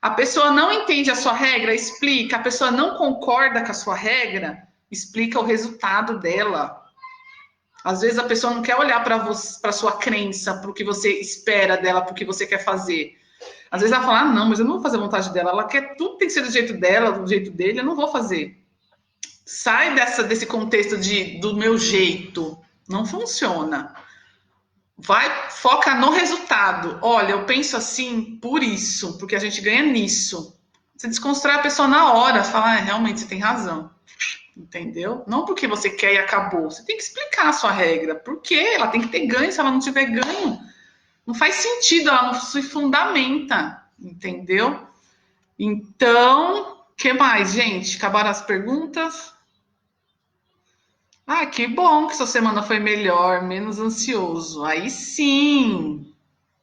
A pessoa não entende a sua regra, explica. A pessoa não concorda com a sua regra, explica o resultado dela. Às vezes a pessoa não quer olhar para a sua crença, para o que você espera dela, para o que você quer fazer. Às vezes ela fala, não, mas eu não vou fazer a vontade dela. Ela quer tudo tem que ser do jeito dela, do jeito dele, eu não vou fazer. Sai desse contexto do meu jeito. Não funciona. Vai, foca no resultado. Olha, eu penso assim por isso, porque a gente ganha nisso. Você desconstrói a pessoa na hora, fala, realmente você tem razão. Entendeu? Não porque você quer e acabou. Você tem que explicar a sua regra. Por quê? Ela tem que ter ganho. Se ela não tiver ganho, não faz sentido, ela não se fundamenta. Entendeu? Então, o que mais, gente? Acabaram as perguntas? Ah, que bom que sua semana foi melhor, menos ansioso. Aí sim.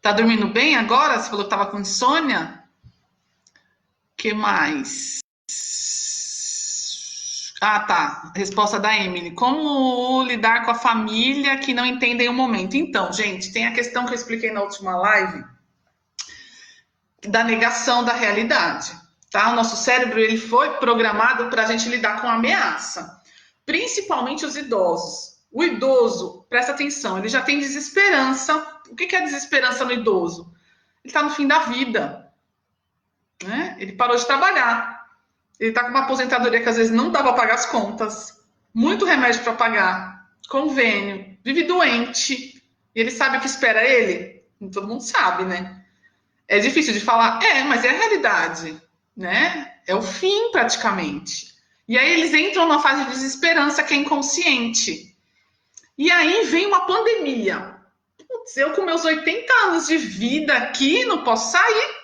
Tá dormindo bem agora? Você falou que tava com insônia? Que mais? Ah, tá. Resposta da Emily. Como lidar com a família que não entendem o momento? Então, gente, tem a questão que eu expliquei na última live da negação da realidade, tá? O nosso cérebro ele foi programado para a gente lidar com ameaça, principalmente os idosos. O idoso, presta atenção, ele já tem desesperança. O que é desesperança no idoso? Ele está no fim da vida, né? Ele parou de trabalhar. Ele está com uma aposentadoria que às vezes não dá para pagar as contas, muito remédio para pagar, convênio, vive doente. E ele sabe o que espera ele? Todo mundo sabe, né? É difícil de falar, mas é a realidade, né? É o fim praticamente. E aí eles entram numa fase de desesperança que é inconsciente. E aí vem uma pandemia. Putz, eu com meus 80 anos de vida aqui não posso sair.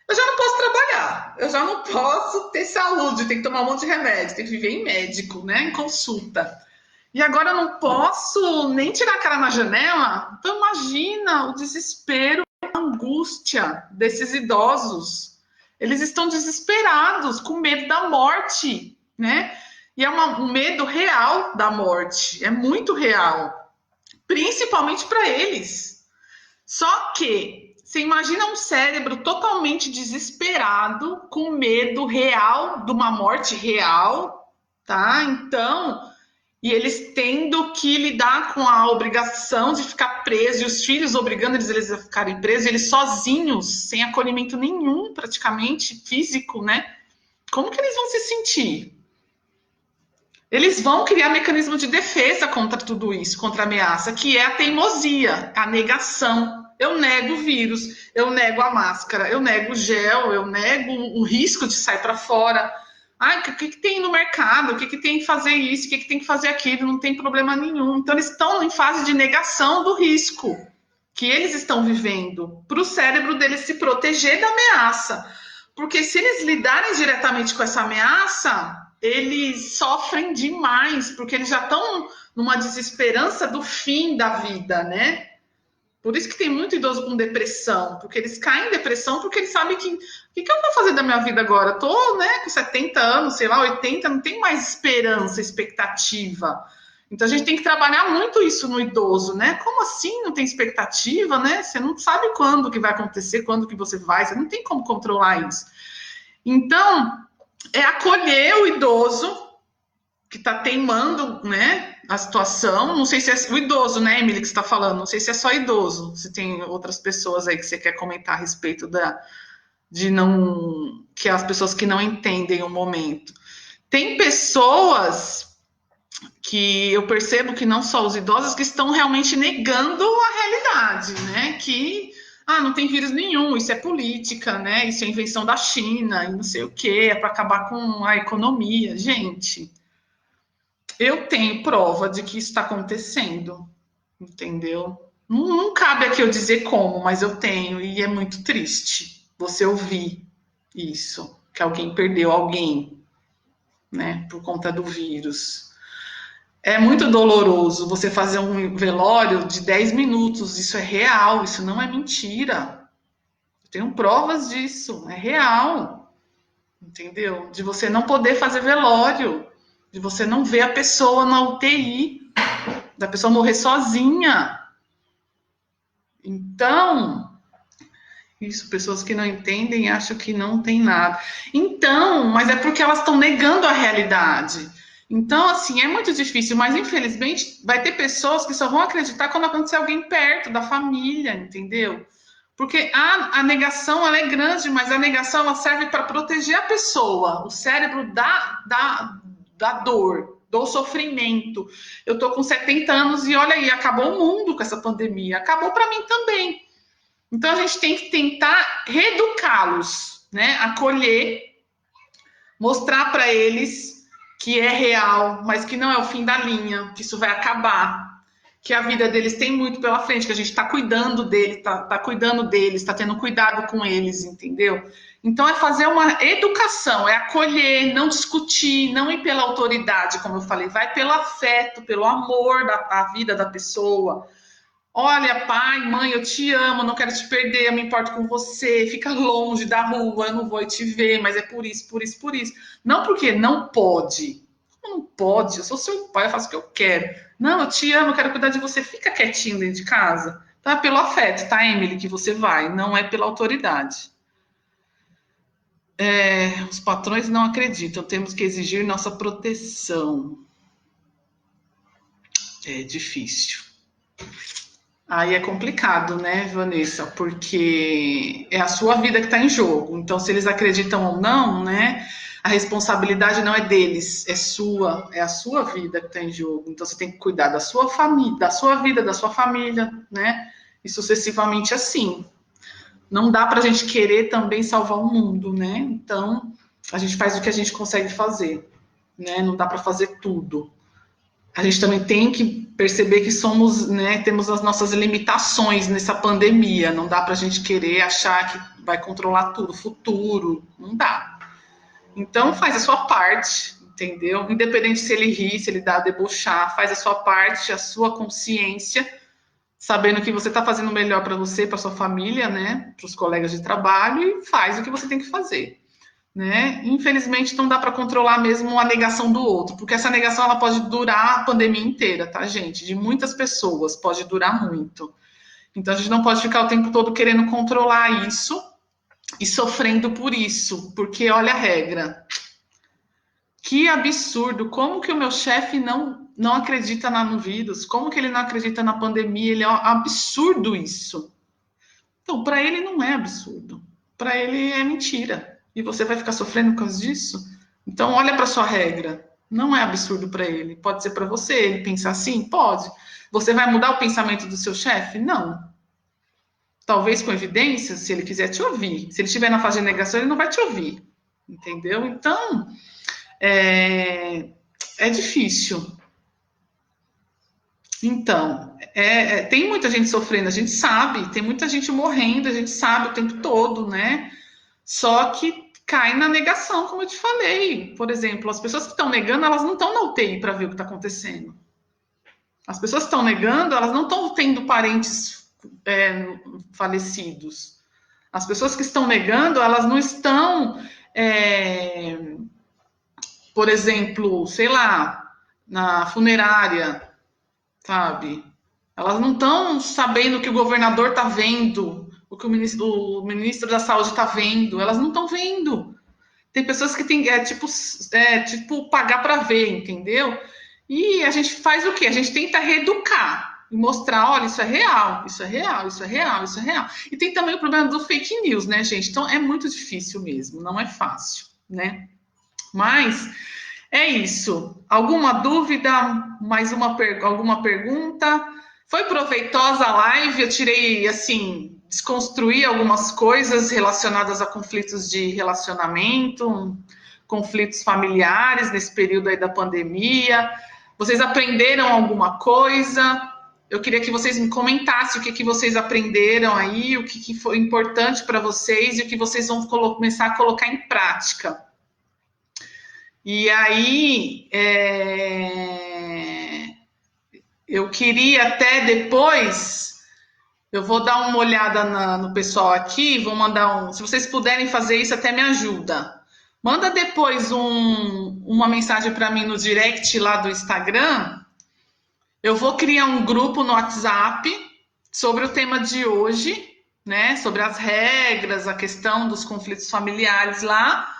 Eu já não posso trabalhar, eu já não posso ter saúde, tem que tomar um monte de remédio, tem que viver em médico, né? Em consulta. E agora eu não posso nem tirar a cara na janela. Então imagina o desespero, a angústia desses idosos. Eles estão desesperados, com medo da morte, né? E é um medo real da morte, é muito real, principalmente para eles. Só que você imagina um cérebro totalmente desesperado, com medo real de uma morte real, tá? Então, e eles tendo que lidar com a obrigação de ficar presos, e os filhos obrigando eles a ficarem presos, eles sozinhos, sem acolhimento nenhum, praticamente, físico, né? Como que eles vão se sentir? Eles vão criar mecanismo de defesa contra tudo isso, contra a ameaça, que é a teimosia, a negação. Eu nego o vírus, eu nego a máscara, eu nego o gel, eu nego o risco de sair para fora. Ah, o que tem no mercado? O que tem que fazer isso? O que tem que fazer aquilo? Não tem problema nenhum. Então, eles estão em fase de negação do risco que eles estão vivendo, para o cérebro deles se proteger da ameaça. Porque se eles lidarem diretamente com essa ameaça, eles sofrem demais, porque eles já estão numa desesperança do fim da vida, né? Por isso que tem muito idoso com depressão, porque eles caem em depressão porque eles sabem que o que eu vou fazer da minha vida agora? Eu tô, né, com 70 anos, sei lá, 80, não tem mais esperança, expectativa. Então a gente tem que trabalhar muito isso no idoso, né? Como assim não tem expectativa, né? Você não sabe quando que vai acontecer, quando que você vai, você não tem como controlar isso. Então, é acolher o idoso que está teimando, né, a situação. Não sei se é o idoso, né, Emily, que você está falando. Não sei se é só idoso. Se tem outras pessoas aí que você quer comentar a respeito de não, que as pessoas que não entendem o momento. Tem pessoas que eu percebo que não só os idosos que estão realmente negando a realidade, né? Que não tem vírus nenhum, isso é política, né? Isso é invenção da China e não sei o que, é para acabar com a economia. Gente, eu tenho prova de que isso está acontecendo, entendeu? Não cabe aqui eu dizer como, mas eu tenho, e é muito triste você ouvir isso, que alguém perdeu alguém, né, por conta do vírus. É muito doloroso você fazer um velório de 10 minutos, isso é real, isso não é mentira. Eu tenho provas disso, é real, entendeu? De você não poder fazer velório, de você não ver a pessoa na UTI, da pessoa morrer sozinha. Então, isso, pessoas que não entendem acham que não tem nada. Então, mas é porque elas estão negando a realidade. Então, assim, é muito difícil, mas infelizmente vai ter pessoas que só vão acreditar quando acontecer alguém perto da família, entendeu? Porque a negação ela é grande, mas a negação ela serve para proteger a pessoa, o cérebro da dor, do sofrimento. Eu tô com 70 anos e olha aí, acabou o mundo com essa pandemia, acabou para mim também. Então a gente tem que tentar reeducá-los, né? Acolher, mostrar para eles que é real, mas que não é o fim da linha, que isso vai acabar, que a vida deles tem muito pela frente, que a gente está cuidando deles, tá cuidando deles, está tendo cuidado com eles, entendeu? Então é fazer uma educação, é acolher, não discutir, não ir pela autoridade, como eu falei, vai pelo afeto, pelo amor da vida da pessoa. Olha, pai, mãe, eu te amo, não quero te perder, eu me importo com você, fica longe da rua, eu não vou te ver, mas é por isso, por isso, por isso. Não porque não pode. Não pode, eu sou seu pai, eu faço o que eu quero. Não, eu te amo, eu quero cuidar de você, fica quietinho dentro de casa. Então é pelo afeto, tá, Emily, que você vai, não é pela autoridade. Os patrões não acreditam, temos que exigir nossa proteção. É difícil. Aí é complicado, né, Vanessa? Porque é a sua vida que está em jogo. Então, se eles acreditam ou não, né? A responsabilidade não é deles, é sua, é a sua vida que está em jogo. Então, você tem que cuidar da sua família, da sua vida, da sua família, né? E sucessivamente assim. Não dá para a gente querer também salvar o mundo, né? Então, a gente faz o que a gente consegue fazer, né? Não dá para fazer tudo. A gente também tem que perceber que somos, né, temos as nossas limitações nessa pandemia. Não dá para a gente querer achar que vai controlar tudo, futuro. Não dá. Então faz a sua parte, entendeu? Independente se ele ri, se ele dá a debochar, faz a sua parte, a sua consciência, sabendo que você está fazendo o melhor para você, para sua família, né, para os colegas de trabalho e faz o que você tem que fazer. Né? Infelizmente não dá para controlar mesmo a negação do outro, porque essa negação ela pode durar a pandemia inteira, tá, gente? De muitas pessoas, pode durar muito. Então a gente não pode ficar o tempo todo querendo controlar isso e sofrendo por isso, porque olha a regra. Que absurdo! Como que o meu chefe não acredita no vírus? Como que ele não acredita na pandemia? Ele é um absurdo isso. Então, para ele não é absurdo. Para ele é mentira. E você vai ficar sofrendo por causa disso? Então, olha para sua regra. Não é absurdo para ele. Pode ser para você. Ele pensar assim? Pode. Você vai mudar o pensamento do seu chefe? Não. Talvez com evidências, se ele quiser te ouvir. Se ele estiver na fase de negação, ele não vai te ouvir. Entendeu? Então, é difícil. Então, tem muita gente sofrendo, a gente sabe, tem muita gente morrendo, a gente sabe o tempo todo, né? Só que cai na negação, como eu te falei. Por exemplo, as pessoas que estão negando, elas não estão na UTI para ver o que está acontecendo. As pessoas que estão negando, elas não estão tendo parentes falecidos. As pessoas que estão negando, elas não estão, por exemplo, sei lá, na funerária, sabe? Elas não estão sabendo o que o governador está vendo, o que o ministro da Saúde está vendo. Elas não estão vendo. Tem pessoas que tem tipo pagar para ver, entendeu? E a gente faz o quê? A gente tenta reeducar e mostrar, olha, isso é real, isso é real, isso é real, isso é real. E tem também o problema do fake news, né, gente? Então é muito difícil mesmo, não é fácil, né? Mas É isso. Alguma dúvida? Alguma pergunta? Foi proveitosa a live? Eu tirei, assim, desconstruí algumas coisas relacionadas a conflitos de relacionamento, conflitos familiares nesse período aí da pandemia. Vocês aprenderam alguma coisa? Eu queria que vocês me comentassem o que vocês aprenderam aí, o que foi importante para vocês e o que vocês vão começar a colocar em prática. E aí, eu queria até depois, eu vou dar uma olhada no pessoal aqui, vou mandar se vocês puderem fazer isso, até me ajuda. Manda depois uma mensagem para mim no direct lá do Instagram. Eu vou criar um grupo no WhatsApp sobre o tema de hoje, né? Sobre as regras, a questão dos conflitos familiares lá,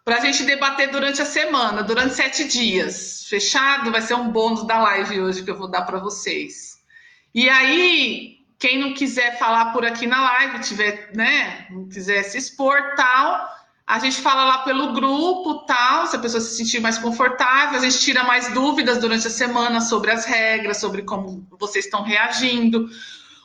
para a gente debater durante a semana, durante 7 dias. Fechado? Vai ser um bônus da live hoje que eu vou dar para vocês. E aí, quem não quiser falar por aqui na live, tiver, né, não quiser se expor, tal, a gente fala lá pelo grupo, tal, se a pessoa se sentir mais confortável, a gente tira mais dúvidas durante a semana sobre as regras, sobre como vocês estão reagindo,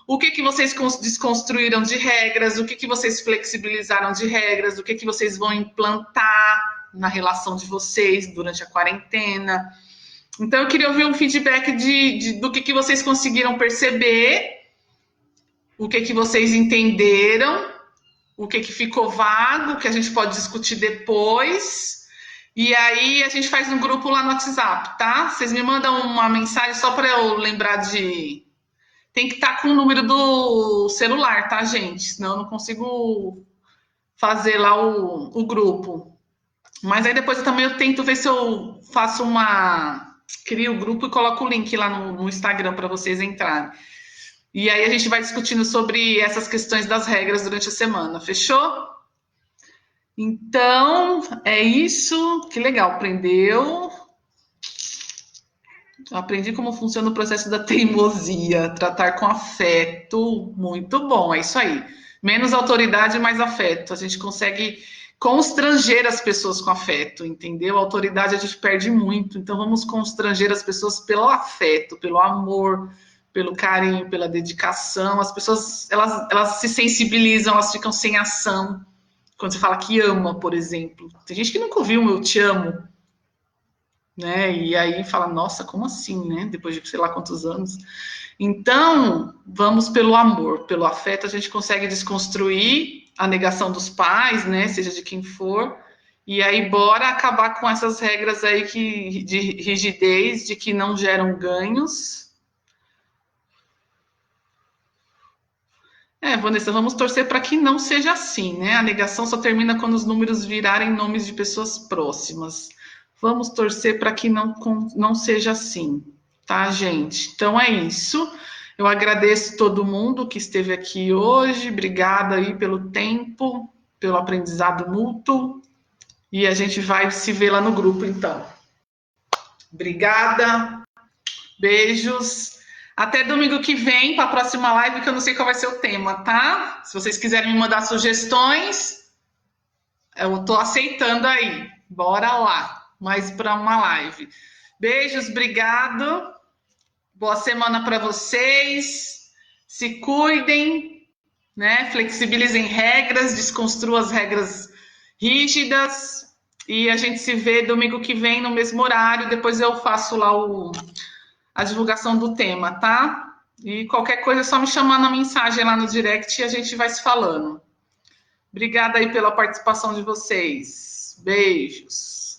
o que vocês desconstruíram de regras, o que vocês flexibilizaram de regras, o que vocês vão implantar na relação de vocês durante a quarentena. Então, eu queria ouvir um feedback do que vocês conseguiram perceber, o que vocês entenderam, o que ficou vago, que a gente pode discutir depois. E aí, a gente faz um grupo lá no WhatsApp, tá? Vocês me mandam uma mensagem só para eu lembrar de... Tem que estar com o número do celular, tá, gente? Senão eu não consigo fazer lá o grupo. Mas aí depois eu tento ver se eu faço crio o grupo e coloco o link lá no Instagram para vocês entrarem. E aí a gente vai discutindo sobre essas questões das regras durante a semana, fechou? Então, é isso. Que legal, aprendeu. Eu aprendi como funciona o processo da teimosia, tratar com afeto, muito bom, é isso aí. Menos autoridade, mais afeto. A gente consegue constranger as pessoas com afeto, entendeu? A autoridade a gente perde muito, então vamos constranger as pessoas pelo afeto, pelo amor, pelo carinho, pela dedicação. As pessoas, elas se sensibilizam, elas ficam sem ação. Quando você fala que ama, por exemplo. Tem gente que nunca ouviu um eu te amo, né? E aí fala, nossa, como assim, né? Depois de sei lá quantos anos. Então, vamos pelo amor, pelo afeto, a gente consegue desconstruir a negação dos pais, né? Seja de quem for. E aí, bora acabar com essas regras aí de rigidez, de que não geram ganhos. Vanessa, vamos torcer para que não seja assim, né? A negação só termina quando os números virarem nomes de pessoas próximas. Vamos torcer para que não seja assim, tá, gente? Então é isso. Eu agradeço todo mundo que esteve aqui hoje. Obrigada aí pelo tempo, pelo aprendizado mútuo. E a gente vai se ver lá no grupo, então. Obrigada. Beijos. Até domingo que vem, para a próxima live, que eu não sei qual vai ser o tema, tá? Se vocês quiserem me mandar sugestões, eu tô aceitando aí. Bora lá. Mais para uma live. Beijos, obrigado. Boa semana para vocês. Se cuidem, né? Flexibilizem regras, desconstruam as regras rígidas. E a gente se vê domingo que vem no mesmo horário. Depois eu faço lá a divulgação do tema, tá? E qualquer coisa é só me chamar na mensagem lá no direct e a gente vai se falando. Obrigada aí pela participação de vocês. Beijos.